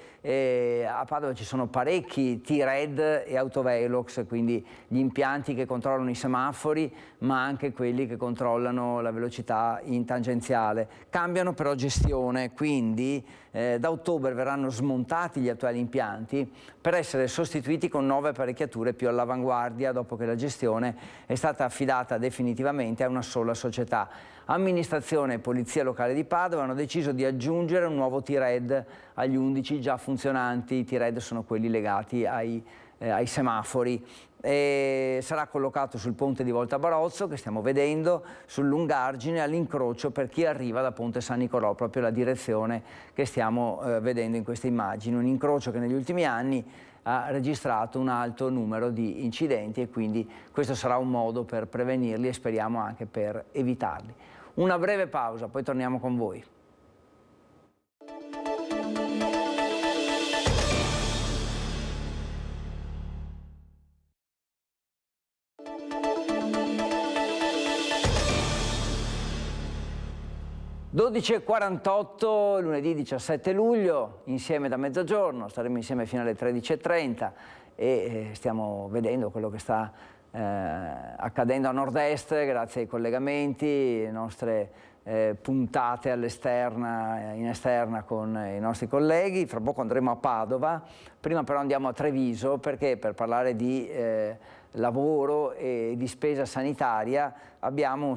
a Padova ci sono parecchi T-Red e autovelox, quindi gli impianti che controllano i semafori, ma anche quelli che controllano la velocità in tangenziale. Cambiano però gestione, quindi da ottobre verranno smontati gli attuali impianti per essere sostituiti con nuove apparecchiature più all'avanguardia, dopo che la gestione è stata affidata definitivamente a una sola società. Amministrazione e Polizia Locale di Padova hanno deciso di aggiungere un nuovo T-Red agli 11 già funzionanti. I T-Red sono quelli legati ai semafori. E sarà collocato sul ponte di Volta Barozzo, che stiamo vedendo, sul Lungargine, all'incrocio per chi arriva da Ponte San Nicolò, proprio la direzione che stiamo vedendo in queste immagini. Un incrocio che negli ultimi anni ha registrato un alto numero di incidenti e quindi questo sarà un modo per prevenirli e speriamo anche per evitarli. Una breve pausa, poi torniamo con voi. (12:48) lunedì 17 luglio, insieme da mezzogiorno, staremo insieme fino alle 13:30 e stiamo vedendo quello che sta accadendo a nord-est grazie ai collegamenti, le nostre puntate all'esterna, in esterna con i nostri colleghi. Fra poco andremo a Padova, prima però andiamo a Treviso perché per parlare di lavoro e di spesa sanitaria abbiamo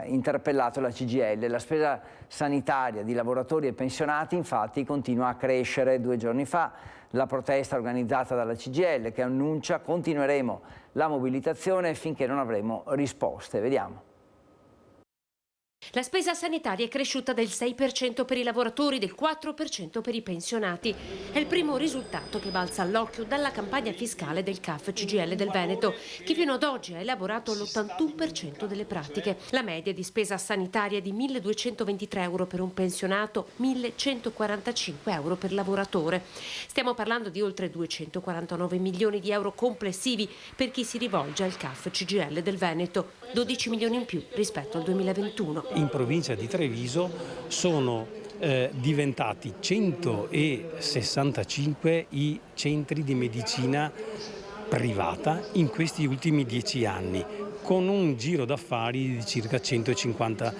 interpellato la CGIL. La spesa sanitaria di lavoratori e pensionati infatti continua a crescere. 2 giorni fa la protesta organizzata dalla CGIL che annuncia continueremo la mobilitazione finché non avremo risposte. Vediamo. La spesa sanitaria è cresciuta del 6% per i lavoratori, del 4% per i pensionati. È il primo risultato che balza all'occhio dalla campagna fiscale del CAF CGIL del Veneto, che fino ad oggi ha elaborato l'81% delle pratiche. La media di spesa sanitaria è di 1.223 euro per un pensionato, 1.145 euro per lavoratore. Stiamo parlando di oltre 249 milioni di euro complessivi per chi si rivolge al CAF CGIL del Veneto, 12 milioni in più rispetto al 2021. In provincia di Treviso sono diventati 165 i centri di medicina privata in questi ultimi 10 anni, con un giro d'affari di circa 150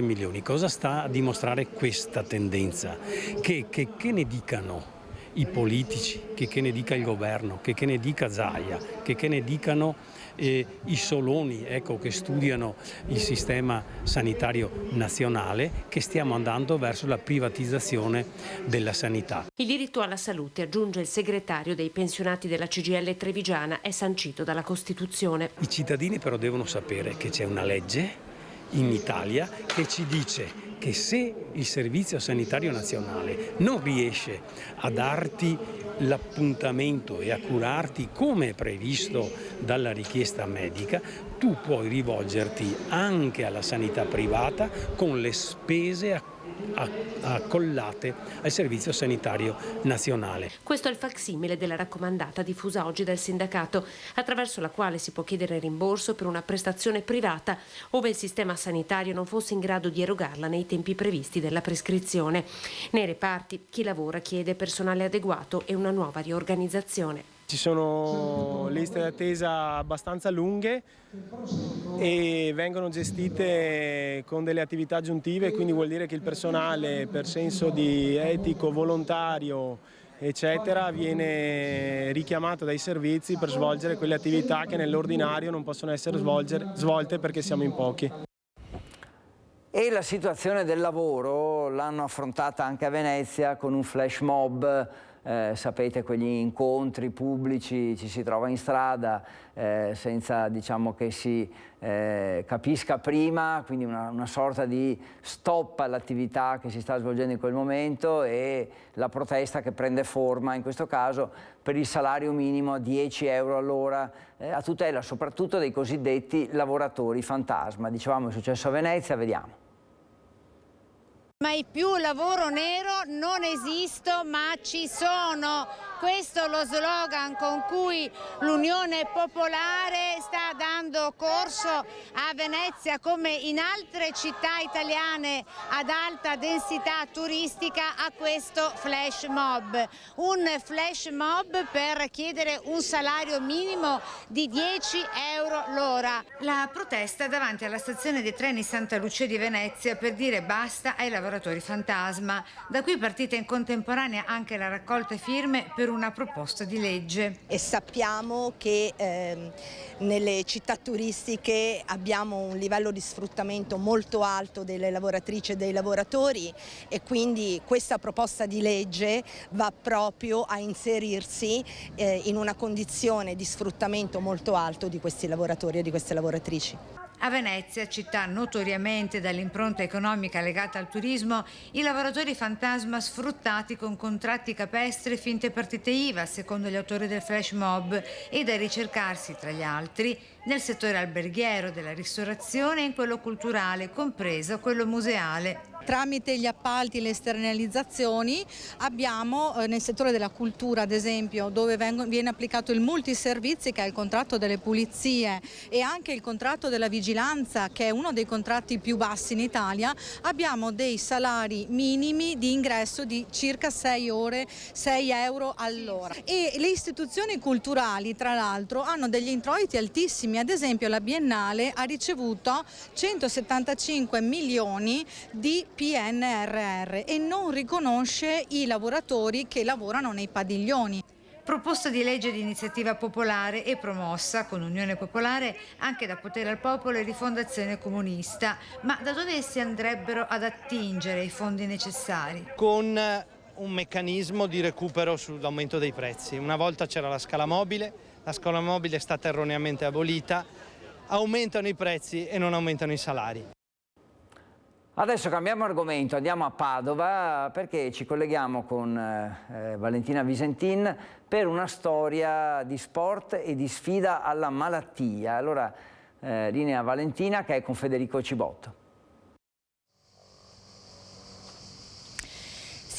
milioni. Cosa sta a dimostrare questa tendenza? Che ne dicano i politici, che ne dica il governo, che ne dica Zaia, che ne dicano i soloni, ecco, che studiano il sistema sanitario nazionale, che stiamo andando verso la privatizzazione della sanità. Il diritto alla salute, aggiunge il segretario dei pensionati della CGIL trevigiana, è sancito dalla Costituzione. I cittadini però devono sapere che c'è una legge in Italia che ci dice che se il Servizio Sanitario Nazionale non riesce a darti l'appuntamento e a curarti come è previsto dalla richiesta medica, tu puoi rivolgerti anche alla sanità privata con le spese accollate al Servizio Sanitario Nazionale. Questo è il facsimile della raccomandata diffusa oggi dal sindacato, attraverso la quale si può chiedere rimborso per una prestazione privata ove il sistema sanitario non fosse in grado di erogarla nei tempi previsti della prescrizione. Nei reparti chi lavora chiede personale adeguato e una nuova riorganizzazione. Ci sono liste d'attesa abbastanza lunghe e vengono gestite con delle attività aggiuntive, quindi vuol dire che il personale, per senso di etico, volontario, eccetera, viene richiamato dai servizi per svolgere quelle attività che nell'ordinario non possono essere svolte perché siamo in pochi. E la situazione del lavoro l'hanno affrontata anche a Venezia con un flash mob. Sapete, quegli incontri pubblici, ci si trova in strada senza, diciamo, che si capisca prima, quindi una sorta di stop all'attività che si sta svolgendo in quel momento, e la protesta che prende forma in questo caso per il salario minimo a 10 euro all'ora, a tutela soprattutto dei cosiddetti lavoratori fantasma. Dicevamo, è successo a Venezia, vediamo. Mai più lavoro nero, non esisto, ma ci sono. Questo è lo slogan con cui l'Unione Popolare sta dando corso a Venezia, come in altre città italiane ad alta densità turistica, a questo flash mob. Un flash mob per chiedere un salario minimo di 10 euro l'ora. La protesta davanti alla stazione dei treni Santa Lucia di Venezia per dire basta ai lavoratori fantasma. Da qui è partita in contemporanea anche la raccolta firme per una proposta di legge. E sappiamo che nelle città turistiche abbiamo un livello di sfruttamento molto alto delle lavoratrici e dei lavoratori, e quindi questa proposta di legge va proprio a inserirsi in una condizione di sfruttamento molto alto di questi lavoratori e di queste lavoratrici. A Venezia, città notoriamente dall'impronta economica legata al turismo, i lavoratori fantasma sfruttati con contratti capestri e finte partite IVA, secondo gli autori del flash mob, e da ricercarsi, tra gli altri, nel settore alberghiero, della ristorazione e in quello culturale, compreso quello museale. Tramite gli appalti e le esternalizzazioni abbiamo nel settore della cultura, ad esempio, dove viene applicato il multiservizi, che è il contratto delle pulizie, e anche il contratto della vigilanza, che è uno dei contratti più bassi in Italia, abbiamo dei salari minimi di ingresso di circa 6 euro all'ora. E le istituzioni culturali, tra l'altro, hanno degli introiti altissimi. Ad esempio la Biennale ha ricevuto 175 milioni di PNRR e non riconosce i lavoratori che lavorano nei padiglioni. Proposta di legge di iniziativa popolare e promossa con Unione Popolare anche da Potere al Popolo e Rifondazione Comunista. Ma da dove si andrebbero ad attingere i fondi necessari? Con un meccanismo di recupero sull'aumento dei prezzi. Una volta c'era la scala mobile è stata erroneamente abolita, aumentano i prezzi e non aumentano i salari. Adesso cambiamo argomento, andiamo a Padova perché ci colleghiamo con Valentina Visentin per una storia di sport e di sfida alla malattia. Allora, linea Valentina che è con Federico Cibotto.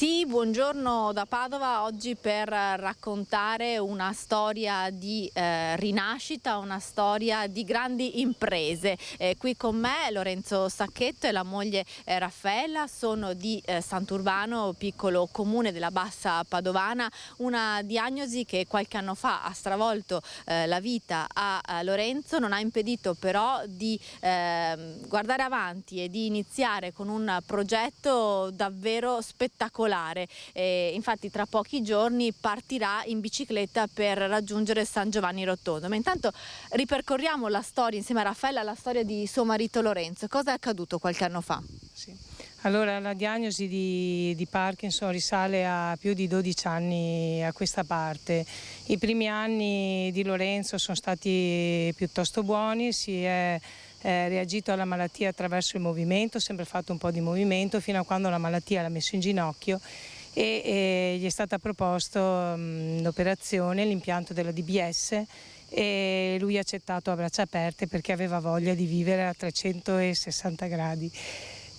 Sì, buongiorno da Padova, oggi per raccontare una storia di rinascita, una storia di grandi imprese. Qui con me Lorenzo Sacchetto e la moglie Raffaella sono di Sant'Urbano, piccolo comune della Bassa Padovana, una diagnosi che qualche anno fa ha stravolto la vita a Lorenzo, non ha impedito però di guardare avanti e di iniziare con un progetto davvero spettacolare. Infatti tra pochi giorni partirà in bicicletta per raggiungere San Giovanni Rotondo. Ma intanto ripercorriamo la storia insieme a Raffaella, la storia di suo marito Lorenzo. Cosa è accaduto qualche anno fa? Sì. Allora, la diagnosi di Parkinson risale a più di 12 anni a questa parte. I primi anni di Lorenzo sono stati piuttosto buoni, si è reagito alla malattia attraverso il movimento, sempre fatto un po' di movimento fino a quando la malattia l'ha messo in ginocchio e gli è stata proposta l'operazione, l'impianto della DBS, e lui ha accettato a braccia aperte perché aveva voglia di vivere a 360 gradi.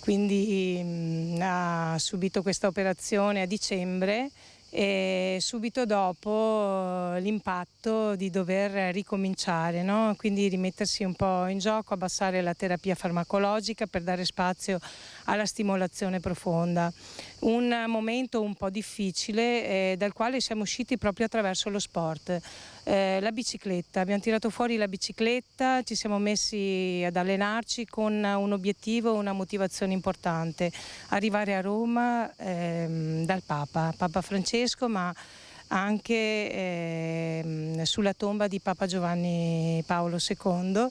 Quindi ha subito questa operazione a dicembre e subito dopo l'impatto di dover ricominciare, no? Quindi rimettersi un po' in gioco, abbassare la terapia farmacologica per dare spazio alla stimolazione profonda. Un momento un po' difficile dal quale siamo usciti proprio attraverso lo sport. La bicicletta, abbiamo tirato fuori la bicicletta, ci siamo messi ad allenarci con un obiettivo, una motivazione importante: arrivare a Roma dal Papa Francesco, ma anche sulla tomba di Papa Giovanni Paolo II,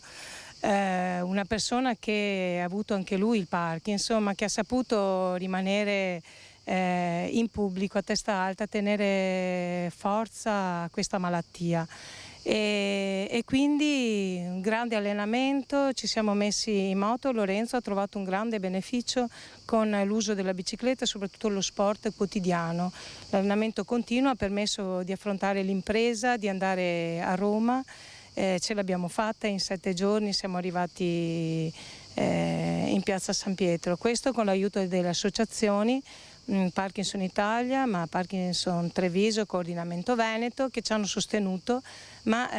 una persona che ha avuto anche lui il Parkinson, ma che ha saputo rimanere in pubblico a testa alta, tenere forza a questa malattia. E quindi un grande allenamento, ci siamo messi in moto. Lorenzo ha trovato un grande beneficio con l'uso della bicicletta, soprattutto lo sport quotidiano. L'allenamento continuo ha permesso di affrontare l'impresa, di andare a Roma, ce l'abbiamo fatta in 7 giorni, siamo arrivati in piazza San Pietro, questo con l'aiuto delle associazioni Parkinson Italia, ma Parkinson Treviso, Coordinamento Veneto, che ci hanno sostenuto, ma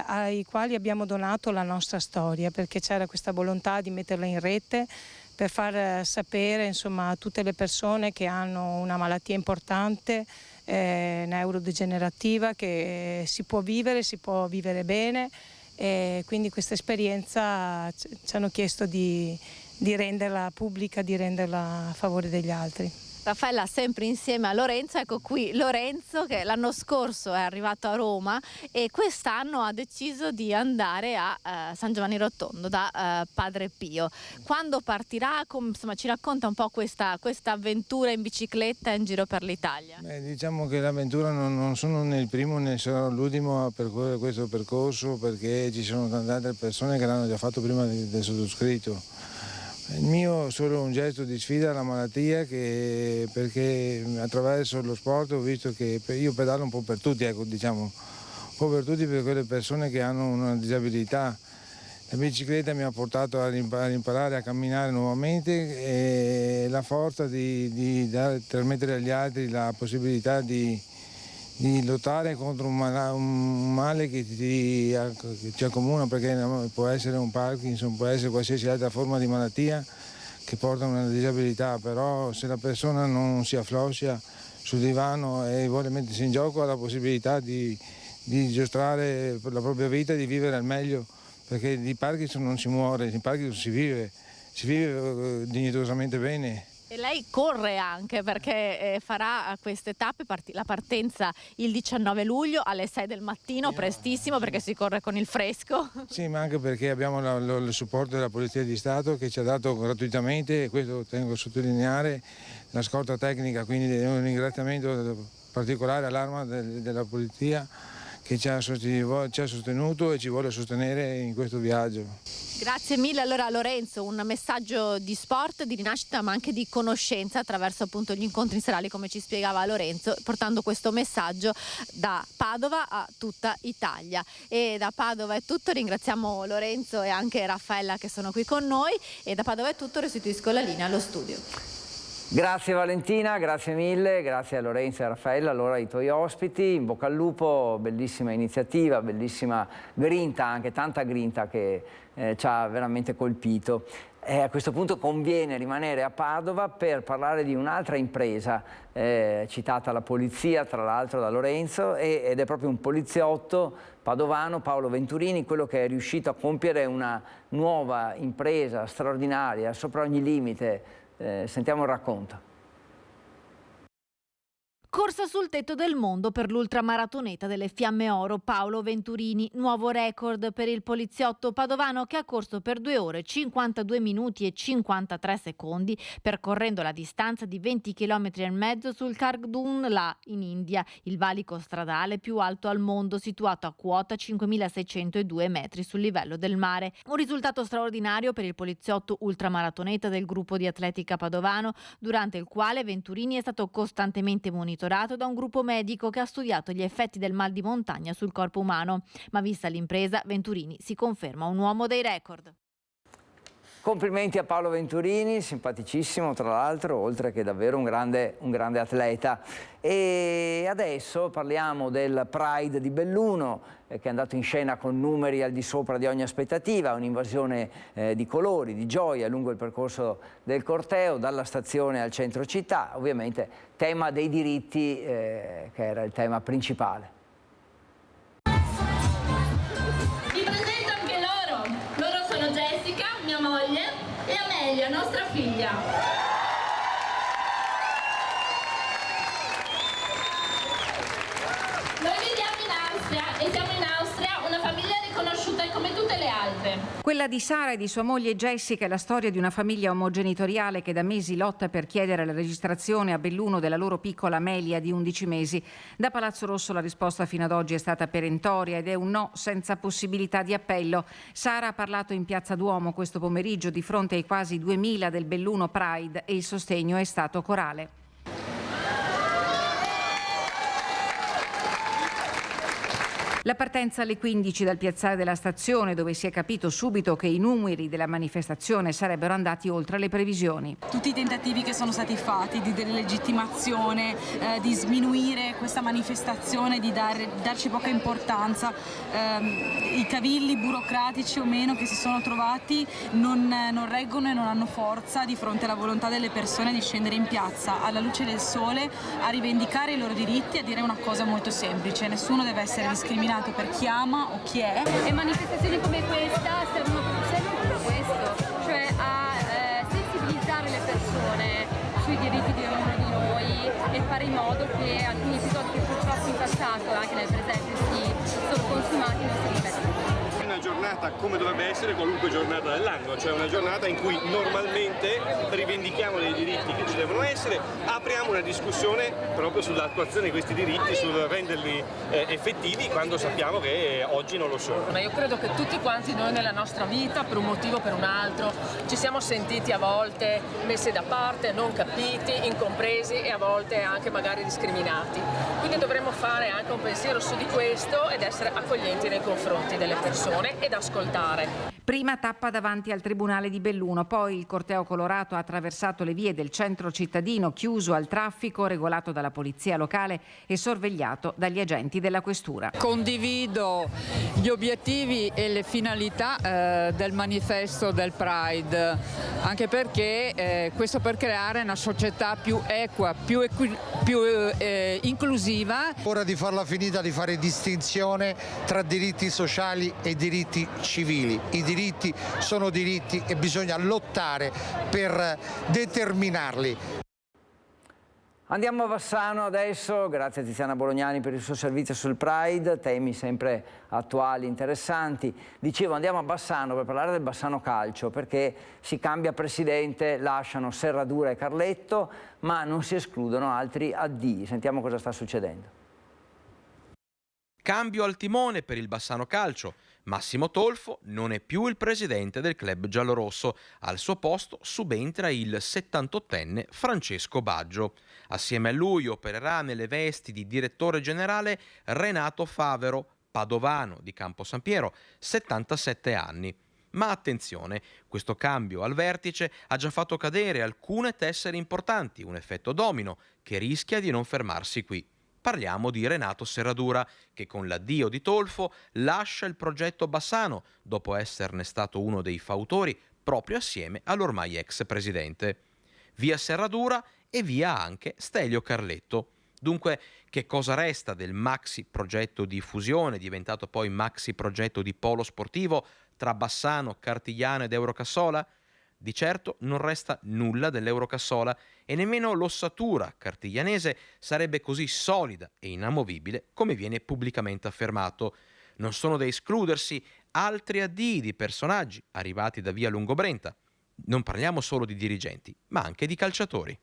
ai quali abbiamo donato la nostra storia, perché c'era questa volontà di metterla in rete per far sapere, insomma, a tutte le persone che hanno una malattia importante, neurodegenerativa, che si può vivere bene, e quindi questa esperienza ci hanno chiesto di renderla pubblica, di renderla a favore degli altri. Raffaella sempre insieme a Lorenzo, ecco qui Lorenzo che l'anno scorso è arrivato a Roma e quest'anno ha deciso di andare a San Giovanni Rotondo da Padre Pio. Quando partirà? Insomma, ci racconta un po' questa avventura in bicicletta in giro per l'Italia. Diciamo che l'avventura non sono né il primo né sarò l'ultimo a percorrere questo percorso, perché ci sono tante altre persone che l'hanno già fatto prima del sottoscritto. Il mio è solo un gesto di sfida alla malattia, perché attraverso lo sport ho visto che io pedalo un po' per tutti, ecco, diciamo, un po' per tutti, per quelle persone che hanno una disabilità. La bicicletta mi ha portato a imparare a camminare nuovamente e la forza di trasmettere agli altri la possibilità di lottare contro un male che ci accomuna, perché può essere un Parkinson, può essere qualsiasi altra forma di malattia che porta a una disabilità, però se la persona non si affloscia sul divano e vuole mettersi in gioco ha la possibilità di giostrare la propria vita e di vivere al meglio, perché di Parkinson non si muore, di Parkinson si vive dignitosamente bene. E lei corre anche, perché farà queste tappe, la partenza il 19 luglio alle 6 del mattino, prestissimo, perché si corre con il fresco. Sì, ma anche perché abbiamo il supporto della Polizia di Stato che ci ha dato gratuitamente, e questo tengo a sottolineare, la scorta tecnica, quindi un ringraziamento particolare all'Arma della Polizia che ci ha sostenuto e ci vuole sostenere in questo viaggio. Grazie mille. Allora Lorenzo, un messaggio di sport, di rinascita ma anche di conoscenza attraverso appunto gli incontri serali, come ci spiegava Lorenzo, portando questo messaggio da Padova a tutta Italia. E da Padova è tutto, ringraziamo Lorenzo e anche Raffaella che sono qui con noi, e da Padova è tutto, restituisco la linea allo studio. Grazie Valentina, grazie mille, grazie a Lorenzo e a Raffaella, allora ai tuoi ospiti, in bocca al lupo, bellissima iniziativa, bellissima grinta, anche tanta grinta che ci ha veramente colpito. A questo punto conviene rimanere a Padova per parlare di un'altra impresa citata alla polizia, tra l'altro da Lorenzo, ed è proprio un poliziotto padovano, Paolo Venturini, quello che è riuscito a compiere una nuova impresa straordinaria, sopra ogni limite. Sentiamo il racconto. Corsa sul tetto del mondo per l'ultramaratoneta delle Fiamme Oro Paolo Venturini, nuovo record per il poliziotto padovano che ha corso per 2 ore 52 minuti e 53 secondi, percorrendo la distanza di 20 km e mezzo sul Khargdung La in India, il valico stradale più alto al mondo, situato a quota 5.602 metri sul livello del mare. Un risultato straordinario per il poliziotto ultramaratoneta del gruppo di atletica padovano, durante il quale Venturini è stato costantemente monitorato da un gruppo medico che ha studiato gli effetti del mal di montagna sul corpo umano. Ma vista l'impresa, Venturini si conferma un uomo dei record. Complimenti a Paolo Venturini, simpaticissimo tra l'altro, oltre che davvero un grande atleta. E adesso parliamo del Pride di Belluno, che è andato in scena con numeri al di sopra di ogni aspettativa, un'invasione di colori, di gioia lungo il percorso del corteo, dalla stazione al centro città, ovviamente tema dei diritti che era il tema principale. Vi presento anche loro sono Jessica, mia moglie, e Amelia, nostra figlia. E siamo in Austria, una famiglia riconosciuta come tutte le altre. Quella di Sara e di sua moglie Jessica è la storia di una famiglia omogenitoriale che da mesi lotta per chiedere la registrazione a Belluno della loro piccola Amelia di 11 mesi. Da Palazzo Rosso la risposta fino ad oggi è stata perentoria ed è un no senza possibilità di appello. Sara ha parlato in Piazza Duomo questo pomeriggio di fronte ai quasi 2000 del Belluno Pride e il sostegno è stato corale. La partenza alle 15 dal piazzale della stazione, dove si è capito subito che i numeri della manifestazione sarebbero andati oltre le previsioni. Tutti i tentativi che sono stati fatti di delegittimazione, di sminuire questa manifestazione, di darci poca importanza, i cavilli burocratici o meno che si sono trovati non reggono e non hanno forza di fronte alla volontà delle persone di scendere in piazza alla luce del sole a rivendicare i loro diritti e a dire una cosa molto semplice: nessuno deve essere discriminato per chi ama o chi è. E manifestazioni come questa servono proprio questo, cioè a sensibilizzare le persone sui diritti di ognuno di noi e fare in modo che alcuni episodi che purtroppo in passato, anche nel presente, si sono consumati non si ripetano. Una giornata come dovrebbe essere qualunque giornata dell'anno, cioè una giornata in cui normalmente rivendichiamo dei diritti che ci devono essere, apriamo una discussione proprio sull'attuazione di questi diritti, sul renderli effettivi quando sappiamo che oggi non lo sono. Ma io credo che tutti quanti noi nella nostra vita, per un motivo o per un altro, ci siamo sentiti a volte messi da parte, non capiti, incompresi e a volte anche magari discriminati. Quindi dovremmo fare anche un pensiero su di questo ed essere accoglienti nei confronti delle persone ed ascoltare. Prima tappa davanti al Tribunale di Belluno, poi il corteo colorato ha attraversato le vie del centro cittadino chiuso al traffico, regolato dalla polizia locale e sorvegliato dagli agenti della questura. Condivido gli obiettivi e le finalità del manifesto del Pride, anche perché questo per creare una società più equa, più inclusiva. Ora di farla finita di fare distinzione tra diritti sociali e diritti civili. I diritti sono diritti e bisogna lottare per determinarli. Andiamo a Bassano adesso, grazie a Tiziana Bolognani per il suo servizio sul Pride, temi sempre attuali, interessanti. Dicevo, andiamo a Bassano per parlare del Bassano Calcio, perché si cambia presidente, lasciano Serradura e Carletto, ma non si escludono altri addii. Sentiamo cosa sta succedendo. Cambio al timone per il Bassano Calcio. Massimo Tolfo non è più il presidente del club giallorosso. Al suo posto subentra il 78enne Francesco Baggio. Assieme a lui opererà nelle vesti di direttore generale Renato Favero, padovano di Campo San Piero, 77 anni. Ma attenzione, questo cambio al vertice ha già fatto cadere alcune tessere importanti, un effetto domino che rischia di non fermarsi qui. Parliamo di Renato Serradura, che con l'addio di Tolfo lascia il progetto Bassano, dopo esserne stato uno dei fautori proprio assieme all'ormai ex presidente. Via Serradura e via anche Stelio Carletto. Dunque, che cosa resta del maxi progetto di fusione, diventato poi maxi progetto di polo sportivo tra Bassano, Cartigliano ed Eurocassola? Di certo non resta nulla dell'Eurocassola e nemmeno l'ossatura cartiglianese sarebbe così solida e inamovibile come viene pubblicamente affermato. Non sono da escludersi altri addii di personaggi arrivati da via Lungobrenta. Non parliamo solo di dirigenti, ma anche di calciatori.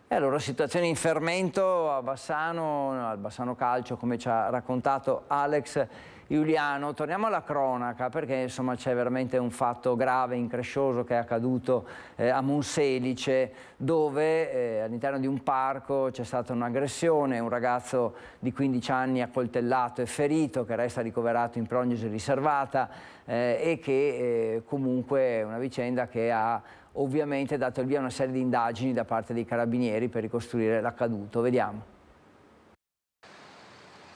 E allora situazione in fermento a Bassano, al Bassano Calcio, come ci ha raccontato Alex Giuliano. Torniamo alla cronaca, perché insomma c'è veramente un fatto grave, increscioso, che è accaduto a Monselice, dove all'interno di un parco c'è stata un'aggressione, un ragazzo di 15 anni accoltellato e ferito, che resta ricoverato in prognosi riservata e che comunque è una vicenda che ha ovviamente dato il via a una serie di indagini da parte dei carabinieri per ricostruire l'accaduto. Vediamo.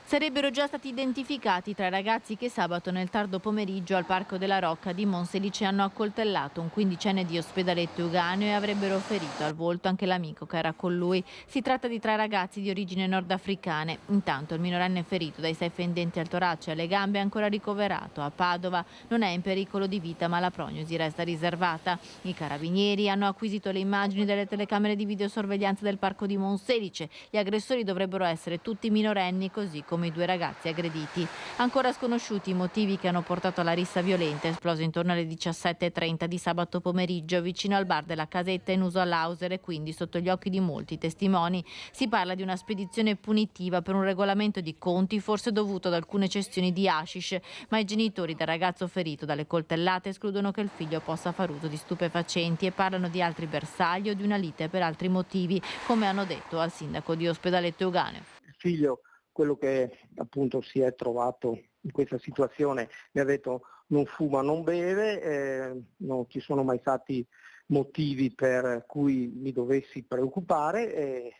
Sarebbero già stati identificati tra i ragazzi che sabato nel tardo pomeriggio al Parco della Rocca di Monselice hanno accoltellato un 15enne di Ospedaletto Euganeo e avrebbero ferito al volto anche l'amico che era con lui. Si tratta di 3 ragazzi di origine nordafricane. Intanto il minorenne ferito dai 6 fendenti al torace e alle gambe è ancora ricoverato a Padova. Non è in pericolo di vita, ma la prognosi resta riservata. I carabinieri hanno acquisito le immagini delle telecamere di videosorveglianza del Parco di Monselice. Gli aggressori dovrebbero essere tutti minorenni, così come i 2 ragazzi aggrediti. Ancora sconosciuti i motivi che hanno portato alla rissa violenta esplosa intorno alle 17:30 di sabato pomeriggio vicino al bar della Casetta in uso all'Auser e quindi sotto gli occhi di molti testimoni. Si parla di una spedizione punitiva per un regolamento di conti, forse dovuto ad alcune cessioni di hashish, ma i genitori del ragazzo ferito dalle coltellate escludono che il figlio possa far uso di stupefacenti e parlano di altri bersagli o di una lite per altri motivi, come hanno detto al sindaco di Ospedaletto Euganeo. Il figlio, quello che appunto si è trovato in questa situazione, mi ha detto non fuma, non beve, non ci sono mai stati motivi per cui mi dovessi preoccupare e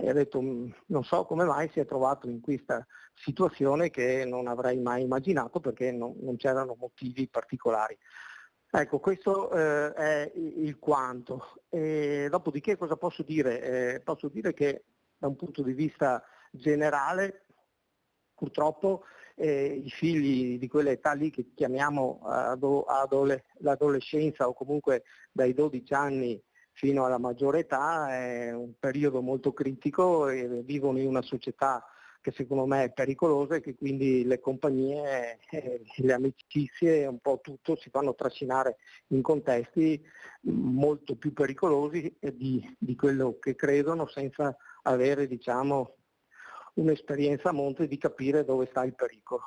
ha detto non so come mai si è trovato in questa situazione che non avrei mai immaginato, perché non c'erano motivi particolari. Ecco, questo è il quanto. Dopodiché cosa posso dire? Posso dire che da un punto di vista generale, purtroppo i figli di quell'età lì che chiamiamo l'adolescenza, o comunque dai 12 anni fino alla maggiore età, è un periodo molto critico e vivono in una società che secondo me è pericolosa e che quindi le compagnie, le amicizie, un po' tutto si fanno trascinare in contesti molto più pericolosi di quello che credono, senza avere, diciamo, un'esperienza a monte di capire dove sta il pericolo.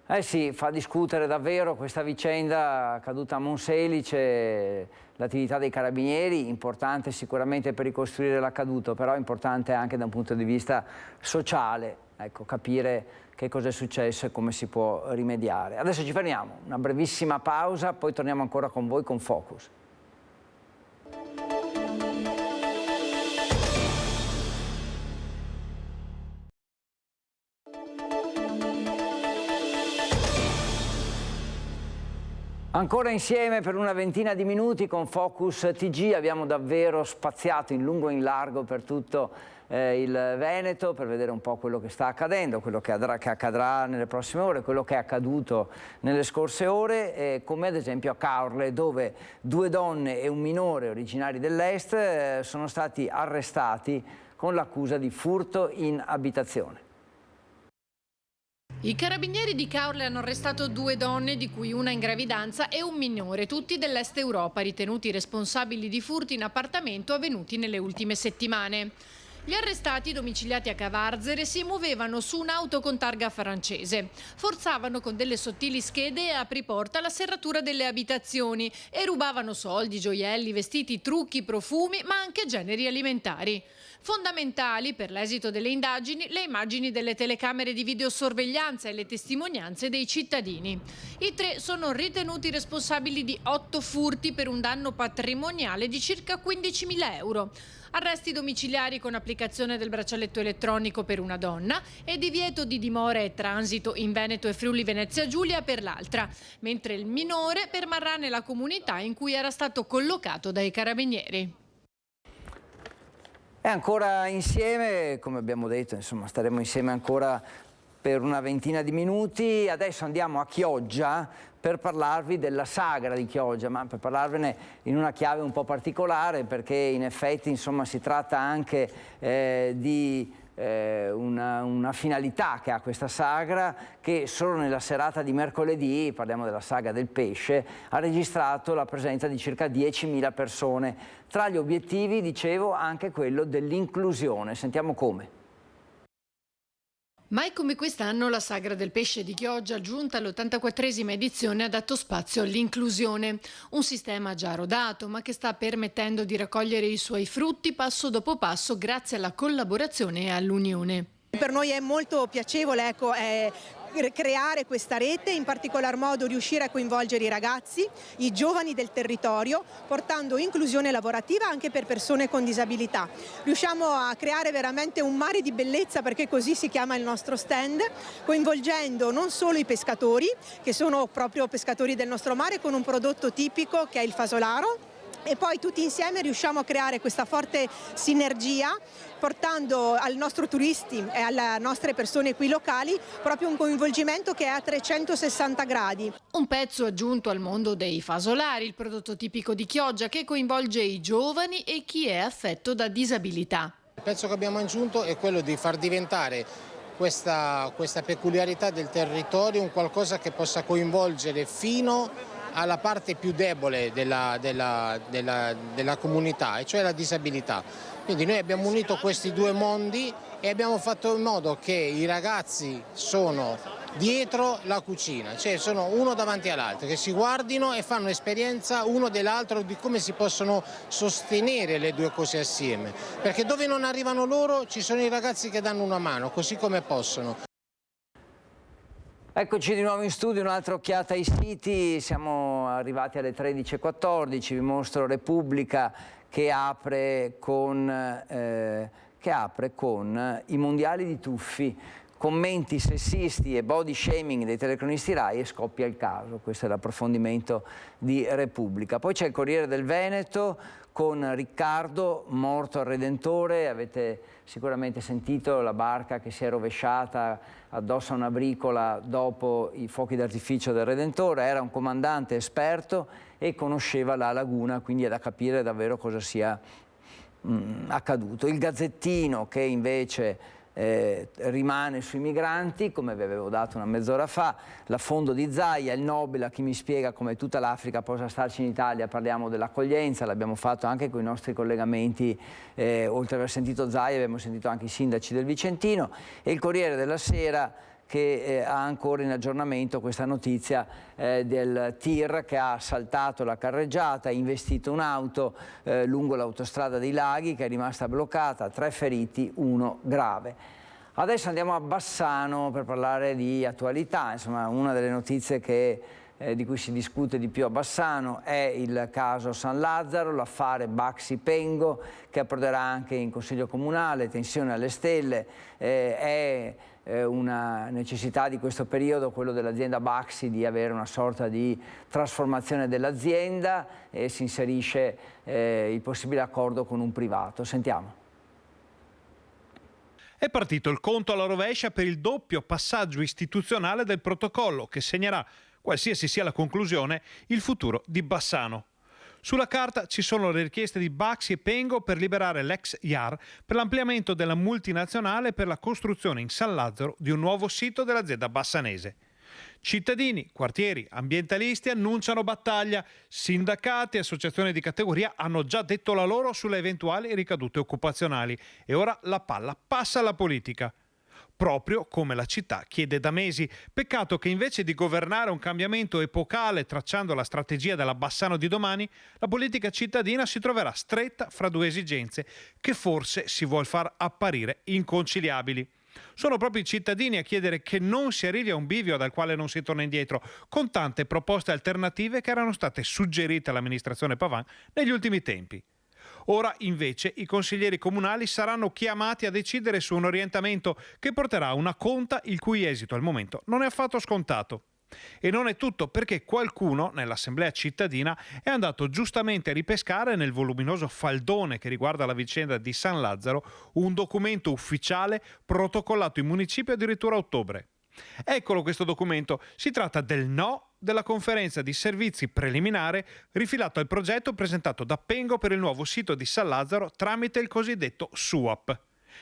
Eh sì, fa discutere davvero questa vicenda accaduta a Monselice, l'attività dei carabinieri, importante sicuramente per ricostruire l'accaduto, però importante anche da un punto di vista sociale, ecco, capire che cosa è successo e come si può rimediare. Adesso ci fermiamo, una brevissima pausa, poi torniamo ancora con voi con Focus. Ancora insieme per una ventina di minuti con Focus TG, abbiamo davvero spaziato in lungo e in largo per tutto il Veneto per vedere un po' quello che sta accadendo, quello che accadrà nelle prossime ore, quello che è accaduto nelle scorse ore, come ad esempio a Caorle, dove 2 donne e un minore originari dell'Est sono stati arrestati con l'accusa di furto in abitazione. I carabinieri di Caorle hanno arrestato 2 donne, di cui una in gravidanza, e un minore, tutti dell'Est Europa, ritenuti responsabili di furti in appartamento avvenuti nelle ultime settimane. Gli arrestati, domiciliati a Cavarzere, si muovevano su un'auto con targa francese. Forzavano con delle sottili schede e apriporta la serratura delle abitazioni e rubavano soldi, gioielli, vestiti, trucchi, profumi, ma anche generi alimentari. Fondamentali per l'esito delle indagini le immagini delle telecamere di videosorveglianza e le testimonianze dei cittadini. I 3 sono ritenuti responsabili di 8 furti per un danno patrimoniale di circa 15.000 euro. Arresti domiciliari con applicazione del braccialetto elettronico per una donna e divieto di dimora e transito in Veneto e Friuli Venezia Giulia per l'altra, mentre il minore permarrà nella comunità in cui era stato collocato dai carabinieri. E ancora insieme, come abbiamo detto, insomma, staremo insieme ancora per una ventina di minuti. Adesso andiamo a Chioggia per parlarvi della sagra di Chioggia, ma per parlarvene in una chiave un po' particolare, perché in effetti, insomma, si tratta anche di una finalità che ha questa sagra, che solo nella serata di mercoledì, parliamo della sagra del pesce, ha registrato la presenza di circa 10.000 persone. Tra gli obiettivi, dicevo, anche quello dell'inclusione. Sentiamo come. Mai come quest'anno la Sagra del Pesce di Chioggia, giunta all'84esima edizione, ha dato spazio all'inclusione. Un sistema già rodato, ma che sta permettendo di raccogliere i suoi frutti passo dopo passo grazie alla collaborazione e all'unione. Per noi è molto piacevole, creare questa rete, in particolar modo riuscire a coinvolgere i ragazzi, i giovani del territorio, portando inclusione lavorativa anche per persone con disabilità. Riusciamo a creare veramente un mare di bellezza, perché così si chiama il nostro stand, coinvolgendo non solo i pescatori, che sono proprio pescatori del nostro mare, con un prodotto tipico che è il fasolaro, e poi tutti insieme riusciamo a creare questa forte sinergia, portando ai nostri turisti e alle nostre persone qui locali proprio un coinvolgimento che è a 360 gradi. Un pezzo aggiunto al mondo dei fasolari, il prodotto tipico di Chioggia, che coinvolge i giovani e chi è affetto da disabilità. Il pezzo che abbiamo aggiunto è quello di far diventare questa peculiarità del territorio un qualcosa che possa coinvolgere fino alla parte più debole della comunità, e cioè la disabilità. Quindi noi abbiamo unito questi due mondi e abbiamo fatto in modo che i ragazzi sono dietro la cucina, cioè sono uno davanti all'altro, che si guardino e fanno esperienza uno dell'altro di come si possono sostenere le due cose assieme, perché dove non arrivano loro ci sono i ragazzi che danno una mano, così come possono. Eccoci di nuovo in studio, un'altra occhiata ai siti, siamo arrivati alle 13:14, vi mostro Repubblica che apre con i mondiali di tuffi, commenti sessisti e body shaming dei telecronisti Rai e scoppia il caso. Questo è l'approfondimento di Repubblica. Poi c'è il Corriere del Veneto con Riccardo morto al Redentore. Avete sicuramente sentito la barca che si è rovesciata addosso a una bricola dopo i fuochi d'artificio del Redentore. Era un comandante esperto e conosceva la laguna, quindi è da capire davvero cosa sia accaduto. Il Gazzettino che invece rimane sui migranti, come vi avevo dato una mezz'ora fa, l'affondo di Zaia, il Nobel a chi mi spiega come tutta l'Africa possa starci in Italia. Parliamo dell'accoglienza, l'abbiamo fatto anche con i nostri collegamenti, oltre ad aver sentito Zaia abbiamo sentito anche i sindaci del Vicentino. E il Corriere della Sera che ha ancora in aggiornamento questa notizia del tir che ha assaltato la carreggiata, ha investito un'auto lungo l'autostrada dei Laghi che è rimasta bloccata, 3 feriti, 1 grave. Adesso andiamo a Bassano per parlare di attualità. Insomma, una delle notizie di cui si discute di più a Bassano è il caso San Lazzaro, l'affare Baxi Pengo che approderà anche in Consiglio Comunale, tensione alle stelle, è una necessità di questo periodo, quello dell'azienda Baxi, di avere una sorta di trasformazione dell'azienda, e si inserisce il possibile accordo con un privato. Sentiamo. È partito il conto alla rovescia per il doppio passaggio istituzionale del protocollo che segnerà, qualsiasi sia la conclusione, il futuro di Bassano. Sulla carta ci sono le richieste di Baxi e Pengo per liberare l'ex IAR per l'ampliamento della multinazionale e per la costruzione in San Lazzaro di un nuovo sito dell'azienda bassanese. Cittadini, quartieri, ambientalisti annunciano battaglia. Sindacati e associazioni di categoria hanno già detto la loro sulle eventuali ricadute occupazionali e ora la palla passa alla politica. Proprio come la città chiede da mesi. Peccato che invece di governare un cambiamento epocale tracciando la strategia della Bassano di domani, la politica cittadina si troverà stretta fra due esigenze che forse si vuol far apparire inconciliabili. Sono proprio i cittadini a chiedere che non si arrivi a un bivio dal quale non si torna indietro, con tante proposte alternative che erano state suggerite all'amministrazione Pavan negli ultimi tempi. Ora invece i consiglieri comunali saranno chiamati a decidere su un orientamento che porterà a una conta il cui esito al momento non è affatto scontato. E non è tutto, perché qualcuno nell'assemblea cittadina è andato giustamente a ripescare nel voluminoso faldone che riguarda la vicenda di San Lazzaro un documento ufficiale protocollato in municipio addirittura a ottobre. Eccolo questo documento, si tratta del no della conferenza di servizi preliminare rifilato al progetto presentato da Pengo per il nuovo sito di San Lazzaro tramite il cosiddetto SUAP.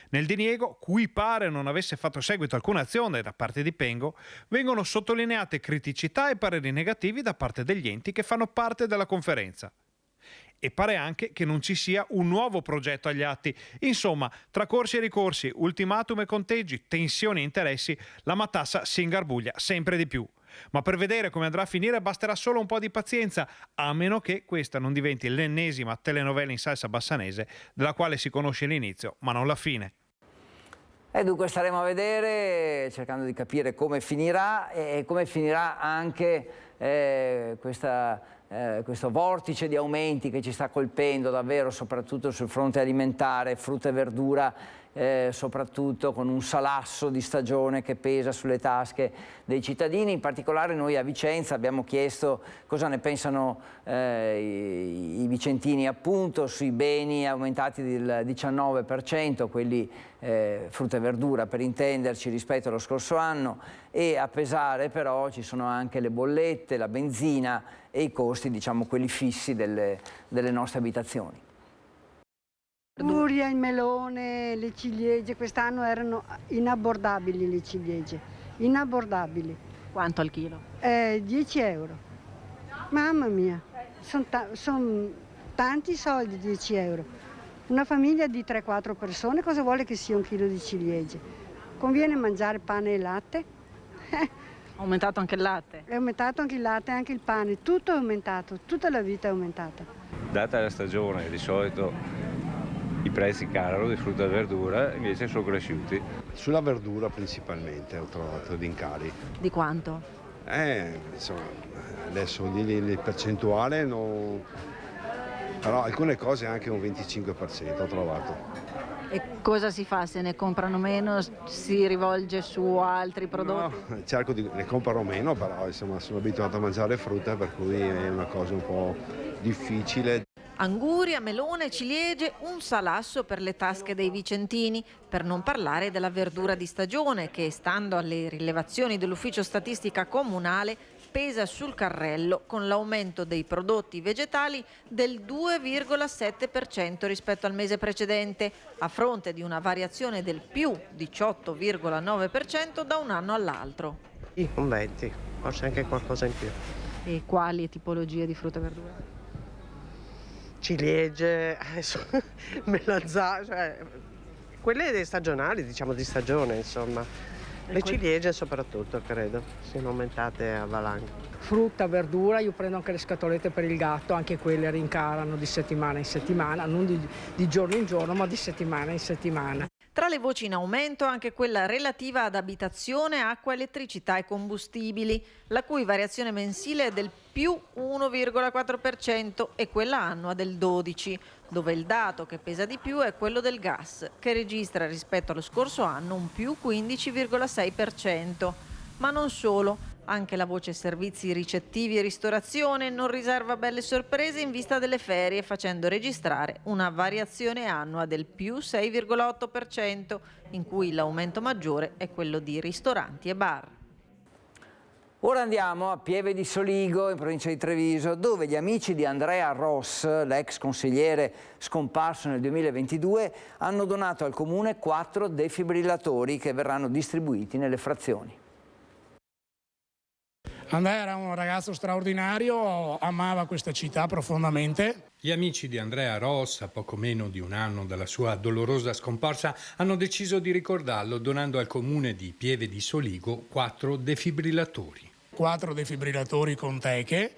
Nel diniego, cui pare non avesse fatto seguito alcuna azione da parte di Pengo, vengono sottolineate criticità e pareri negativi da parte degli enti che fanno parte della conferenza. E pare anche che non ci sia un nuovo progetto agli atti. Insomma, tra corsi e ricorsi, ultimatum e conteggi, tensioni e interessi, la matassa si ingarbuglia sempre di più. Ma per vedere come andrà a finire basterà solo un po' di pazienza, a meno che questa non diventi l'ennesima telenovela in salsa bassanese, della quale si conosce l'inizio, ma non la fine. E dunque staremo a vedere, cercando di capire come finirà e come finirà anche questo vortice di aumenti che ci sta colpendo davvero, soprattutto sul fronte alimentare, frutta e verdura, soprattutto con un salasso di stagione che pesa sulle tasche dei cittadini. In particolare noi a Vicenza abbiamo chiesto cosa ne pensano i vicentini appunto sui beni aumentati del 19%, quelli frutta e verdura per intenderci, rispetto allo scorso anno, e a pesare però ci sono anche le bollette, la benzina e i costi, diciamo quelli fissi delle nostre abitazioni. Il melone, le ciliegie, quest'anno erano inabbordabili le ciliegie, inabbordabili. Quanto al chilo? 10 euro. Mamma mia, sono tanti soldi 10 euro. Una famiglia di 3-4 persone cosa vuole che sia un chilo di ciliegie? Conviene mangiare pane e latte? È aumentato anche il latte? È aumentato anche il latte e anche il pane, tutto è aumentato, tutta la vita è aumentata. Data la stagione, di solito i prezzi calano di frutta e verdura, invece sono cresciuti. Sulla verdura principalmente ho trovato di incari. Di quanto? Insomma, adesso il percentuale no, però alcune cose anche un 25% ho trovato. E cosa si fa? Se ne comprano meno, si rivolge su altri prodotti? No, cerco ne comprano meno, però insomma sono abituato a mangiare frutta, per cui è una cosa un po' difficile. Anguria, melone, ciliegie, un salasso per le tasche dei vicentini, per non parlare della verdura di stagione che, stando alle rilevazioni dell'Ufficio Statistica Comunale, pesa sul carrello con l'aumento dei prodotti vegetali del 2,7% rispetto al mese precedente, a fronte di una variazione del più 18,9% da un anno all'altro. Un 20, forse anche qualcosa in più. E quali tipologie di frutta e verdura? Ciliegie, melanzane, cioè, quelle stagionali, diciamo di stagione, insomma. Le ciliegie soprattutto, credo, siano aumentate a valanga. Frutta, verdura, io prendo anche le scatolette per il gatto, anche quelle rincarano di settimana in settimana, non di giorno in giorno, ma di settimana in settimana. Tra le voci in aumento anche quella relativa ad abitazione, acqua, elettricità e combustibili, la cui variazione mensile è del più 1,4% e quella annua del 12%, dove il dato che pesa di più è quello del gas, che registra rispetto allo scorso anno un più 15,6%. Ma non solo. Anche la voce servizi ricettivi e ristorazione non riserva belle sorprese in vista delle ferie, facendo registrare una variazione annua del più 6,8%, in cui l'aumento maggiore è quello di ristoranti e bar. Ora andiamo a Pieve di Soligo, in provincia di Treviso, dove gli amici di Andrea Ross, l'ex consigliere scomparso nel 2022, hanno donato al comune 4 defibrillatori che verranno distribuiti nelle frazioni. Andrea era un ragazzo straordinario, amava questa città profondamente. Gli amici di Andrea Ross, a poco meno di un anno dalla sua dolorosa scomparsa, hanno deciso di ricordarlo donando al comune di Pieve di Soligo 4 defibrillatori. 4 defibrillatori con teche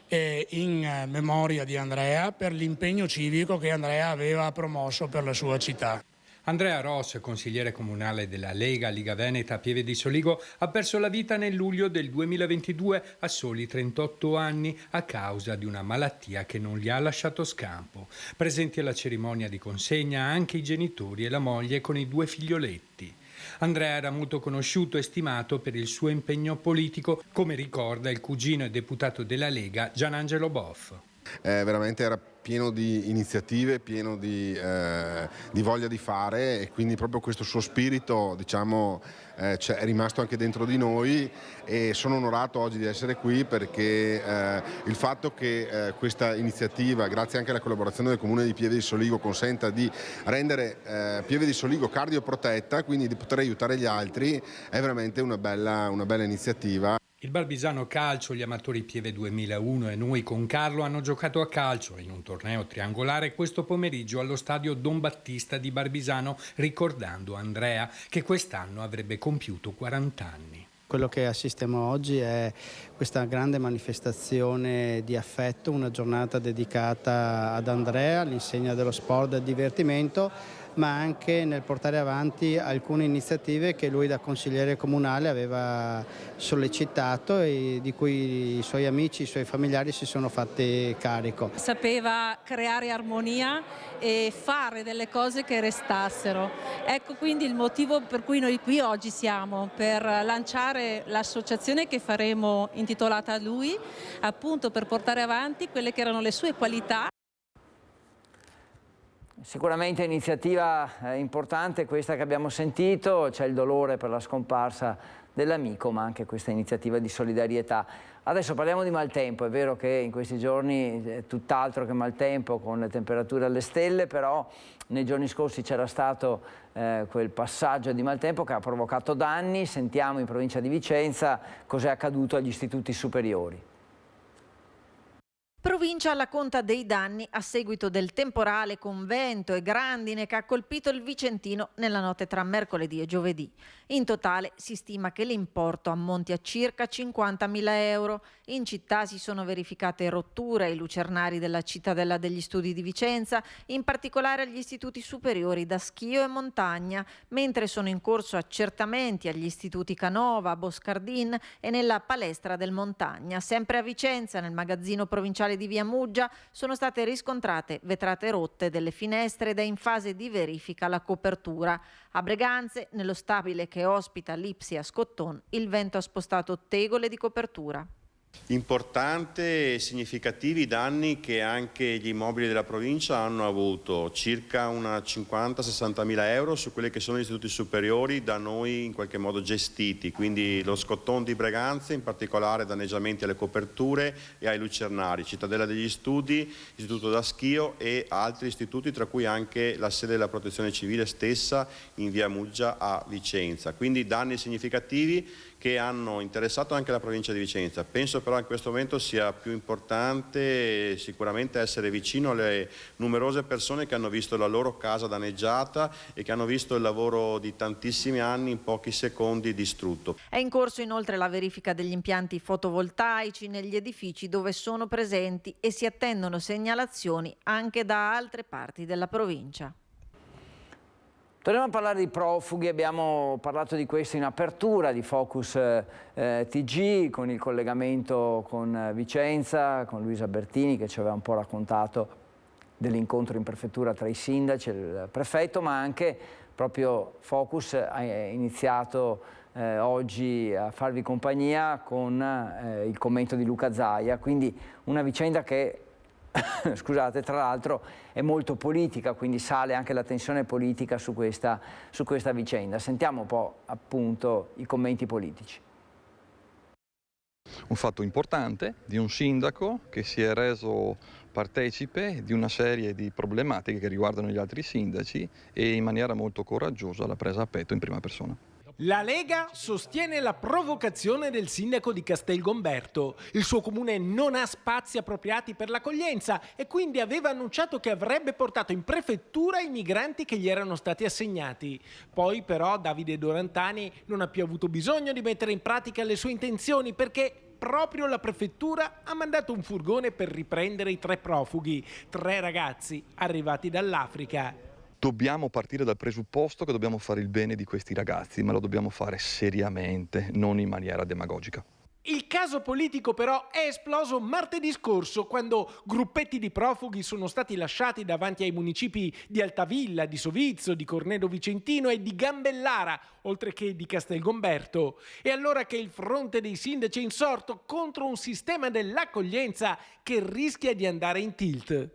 in memoria di Andrea per l'impegno civico che Andrea aveva promosso per la sua città. Andrea Ross, consigliere comunale della Lega Liga Veneta Pieve di Soligo, ha perso la vita nel luglio del 2022 a soli 38 anni a causa di una malattia che non gli ha lasciato scampo. Presenti alla cerimonia di consegna anche i genitori e la moglie con i 2 figlioletti. Andrea era molto conosciuto e stimato per il suo impegno politico, come ricorda il cugino e deputato della Lega Gianangelo Boff. Veramente era pieno di iniziative, pieno di voglia di fare, e quindi proprio questo suo spirito, diciamo, è rimasto anche dentro di noi, e sono onorato oggi di essere qui perché il fatto che questa iniziativa, grazie anche alla collaborazione del Comune di Pieve di Soligo, consenta di rendere Pieve di Soligo cardioprotetta, quindi di poter aiutare gli altri, è veramente una bella iniziativa. Il Barbisano Calcio, gli amatori Pieve 2001 e noi con Carlo hanno giocato a calcio in un torneo triangolare questo pomeriggio allo stadio Don Battista di Barbisano, ricordando Andrea che quest'anno avrebbe compiuto 40 anni. Quello che assistiamo oggi è questa grande manifestazione di affetto, una giornata dedicata ad Andrea, all'insegna dello sport e del divertimento, ma anche nel portare avanti alcune iniziative che lui da consigliere comunale aveva sollecitato e di cui i suoi amici, i suoi familiari si sono fatti carico. Sapeva creare armonia e fare delle cose che restassero. Ecco quindi il motivo per cui noi qui oggi siamo, per lanciare l'associazione che faremo intitolata a lui, appunto per portare avanti quelle che erano le sue qualità. Sicuramente iniziativa importante questa che abbiamo sentito, c'è il dolore per la scomparsa dell'amico, ma anche questa iniziativa di solidarietà. Adesso parliamo di maltempo, è vero che in questi giorni è tutt'altro che maltempo con le temperature alle stelle, però nei giorni scorsi c'era stato quel passaggio di maltempo che ha provocato danni. Sentiamo in provincia di Vicenza cos'è accaduto agli istituti superiori. Provincia alla conta dei danni a seguito del temporale con vento e grandine che ha colpito il Vicentino nella notte tra mercoledì e giovedì. In totale si stima che l'importo ammonti a circa 50.000 euro. In città si sono verificate rotture ai lucernari della Cittadella degli Studi di Vicenza, in particolare agli istituti superiori da Schio e Montagna, mentre sono in corso accertamenti agli istituti Canova, Boscardin e nella palestra del Montagna. Sempre a Vicenza, nel magazzino provinciale di Via Muggia, sono state riscontrate vetrate rotte delle finestre ed è in fase di verifica la copertura. A Breganze, nello stabile che ospita l'Ipsia Scotton, il vento ha spostato tegole di copertura. Importante e significativi danni che anche gli immobili della provincia hanno avuto, circa una 50-60 mila euro su quelli che sono gli istituti superiori da noi in qualche modo gestiti, quindi lo Scotton di Breganze, in particolare danneggiamenti alle coperture e ai lucernari, Cittadella degli Studi, Istituto da Schio e altri istituti, tra cui anche la sede della Protezione Civile stessa in Via Muggia a Vicenza, quindi danni significativi che hanno interessato anche la provincia di Vicenza. Penso però in questo momento sia più importante sicuramente essere vicino alle numerose persone che hanno visto la loro casa danneggiata e che hanno visto il lavoro di tantissimi anni in pochi secondi distrutto. È in corso inoltre la verifica degli impianti fotovoltaici negli edifici dove sono presenti e si attendono segnalazioni anche da altre parti della provincia. Torniamo a parlare di profughi, abbiamo parlato di questo in apertura di Focus TG con il collegamento con Vicenza, con Luisa Bertini che ci aveva un po' raccontato dell'incontro in prefettura tra i sindaci e il prefetto, ma anche proprio Focus ha iniziato oggi a farvi compagnia con il commento di Luca Zaia, quindi una vicenda che scusate, tra l'altro è molto politica, quindi sale anche la tensione politica su questa vicenda. Sentiamo un po' appunto i commenti politici. Un fatto importante di un sindaco che si è reso partecipe di una serie di problematiche che riguardano gli altri sindaci e in maniera molto coraggiosa l'ha presa a petto in prima persona. La Lega sostiene la provocazione del sindaco di Castelgomberto. Il suo comune non ha spazi appropriati per l'accoglienza e quindi aveva annunciato che avrebbe portato in prefettura i migranti che gli erano stati assegnati. Poi però Davide Dorantani non ha più avuto bisogno di mettere in pratica le sue intenzioni perché proprio la prefettura ha mandato un furgone per riprendere i 3 profughi, 3 ragazzi arrivati dall'Africa. Dobbiamo partire dal presupposto che dobbiamo fare il bene di questi ragazzi, ma lo dobbiamo fare seriamente, non in maniera demagogica. Il caso politico però è esploso martedì scorso quando gruppetti di profughi sono stati lasciati davanti ai municipi di Altavilla, di Sovizzo, di Cornedo Vicentino e di Gambellara, oltre che di Castelgomberto. E allora che il fronte dei sindaci è insorto contro un sistema dell'accoglienza che rischia di andare in tilt.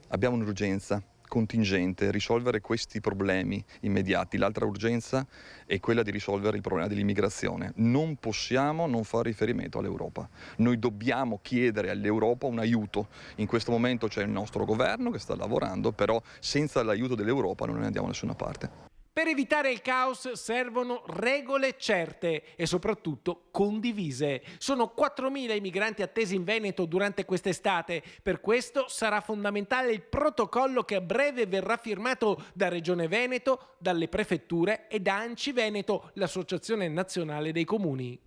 Abbiamo un'urgenza contingente, risolvere questi problemi immediati. L'altra urgenza è quella di risolvere il problema dell'immigrazione. Non possiamo non fare riferimento all'Europa. Noi dobbiamo chiedere all'Europa un aiuto. In questo momento c'è il nostro governo che sta lavorando, però senza l'aiuto dell'Europa non andiamo da nessuna parte. Per evitare il caos servono regole certe e soprattutto condivise. Sono 4.000 i migranti attesi in Veneto durante quest'estate. Per questo sarà fondamentale il protocollo che a breve verrà firmato da Regione Veneto, dalle prefetture e da ANCI Veneto, l'Associazione Nazionale dei Comuni.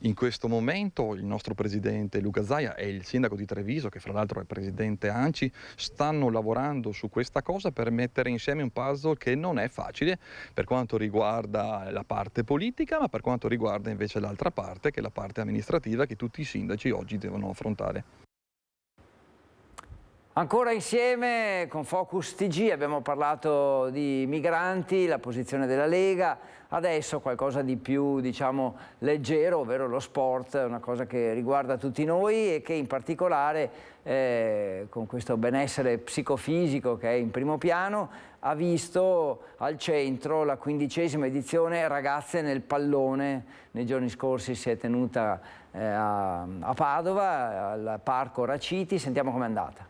In questo momento il nostro presidente Luca Zaia e il sindaco di Treviso, che fra l'altro è presidente ANCI, stanno lavorando su questa cosa per mettere insieme un puzzle che non è facile per quanto riguarda la parte politica, ma per quanto riguarda invece l'altra parte, che è la parte amministrativa che tutti i sindaci oggi devono affrontare. Ancora insieme con Focus TG abbiamo parlato di migranti, la posizione della Lega, adesso qualcosa di più, diciamo, leggero, ovvero lo sport, una cosa che riguarda tutti noi e che in particolare con questo benessere psicofisico che è in primo piano ha visto al centro la 15ª edizione Ragazze nel pallone. Nei giorni scorsi si è tenuta a Padova, al Parco Raciti. Sentiamo com'è andata.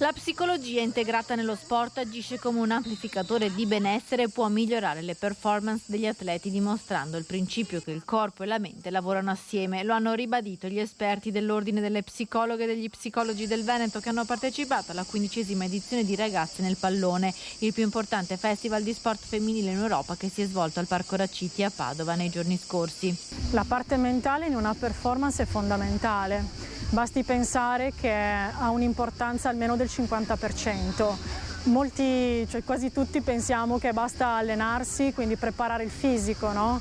La psicologia integrata nello sport agisce come un amplificatore di benessere e può migliorare le performance degli atleti, dimostrando il principio che il corpo e la mente lavorano assieme. Lo hanno ribadito gli esperti dell'Ordine delle Psicologhe e degli Psicologi del Veneto che hanno partecipato alla 15ª edizione di Ragazze nel pallone, il più importante festival di sport femminile in Europa che si è svolto al Parco Raciti a Padova nei giorni scorsi. La parte mentale in una performance è fondamentale. Basti pensare che ha un'importanza almeno del 50%. Molti, cioè quasi tutti pensiamo che basta allenarsi, quindi preparare il fisico, no?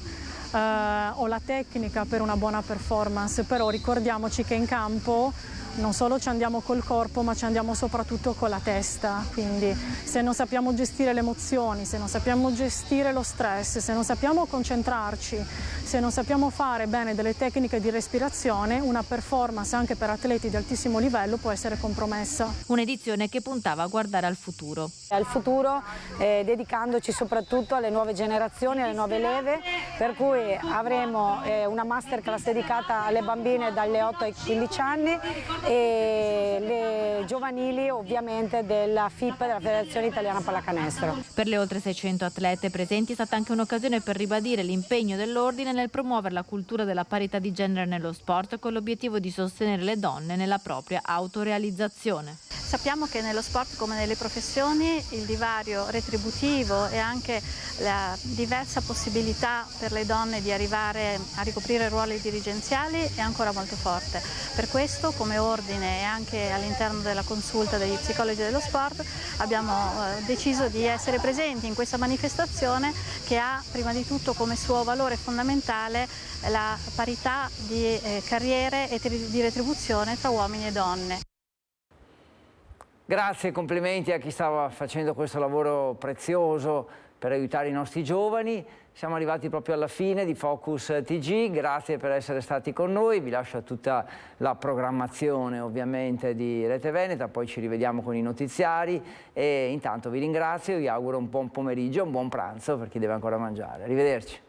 O la tecnica per una buona performance, però ricordiamoci che in campo non solo ci andiamo col corpo ma ci andiamo soprattutto con la testa, quindi se non sappiamo gestire le emozioni, se non sappiamo gestire lo stress, se non sappiamo concentrarci, se non sappiamo fare bene delle tecniche di respirazione, una performance anche per atleti di altissimo livello può essere compromessa. Un'edizione che puntava a guardare al futuro. Al futuro dedicandoci soprattutto alle nuove generazioni, alle nuove leve, per cui avremo una masterclass dedicata alle bambine dalle 8 ai 15 anni e le giovanili ovviamente della FIP, della Federazione Italiana Pallacanestro. Per le oltre 600 atlete presenti è stata anche un'occasione per ribadire l'impegno dell'Ordine nel promuovere la cultura della parità di genere nello sport con l'obiettivo di sostenere le donne nella propria autorealizzazione. Sappiamo che nello sport come nelle professioni il divario retributivo e anche la diversa possibilità per le donne di arrivare a ricoprire ruoli dirigenziali è ancora molto forte. Per questo come Ordine e anche all'interno della consulta degli psicologi dello sport abbiamo deciso di essere presenti in questa manifestazione che ha prima di tutto come suo valore fondamentale la parità di carriere e di retribuzione tra uomini e donne. Grazie e complimenti a chi stava facendo questo lavoro prezioso per aiutare i nostri giovani. Siamo arrivati proprio alla fine di Focus TG, grazie per essere stati con noi, vi lascio a tutta la programmazione ovviamente di Rete Veneta, poi ci rivediamo con i notiziari e intanto vi ringrazio e vi auguro un buon pomeriggio, un buon pranzo per chi deve ancora mangiare. Arrivederci.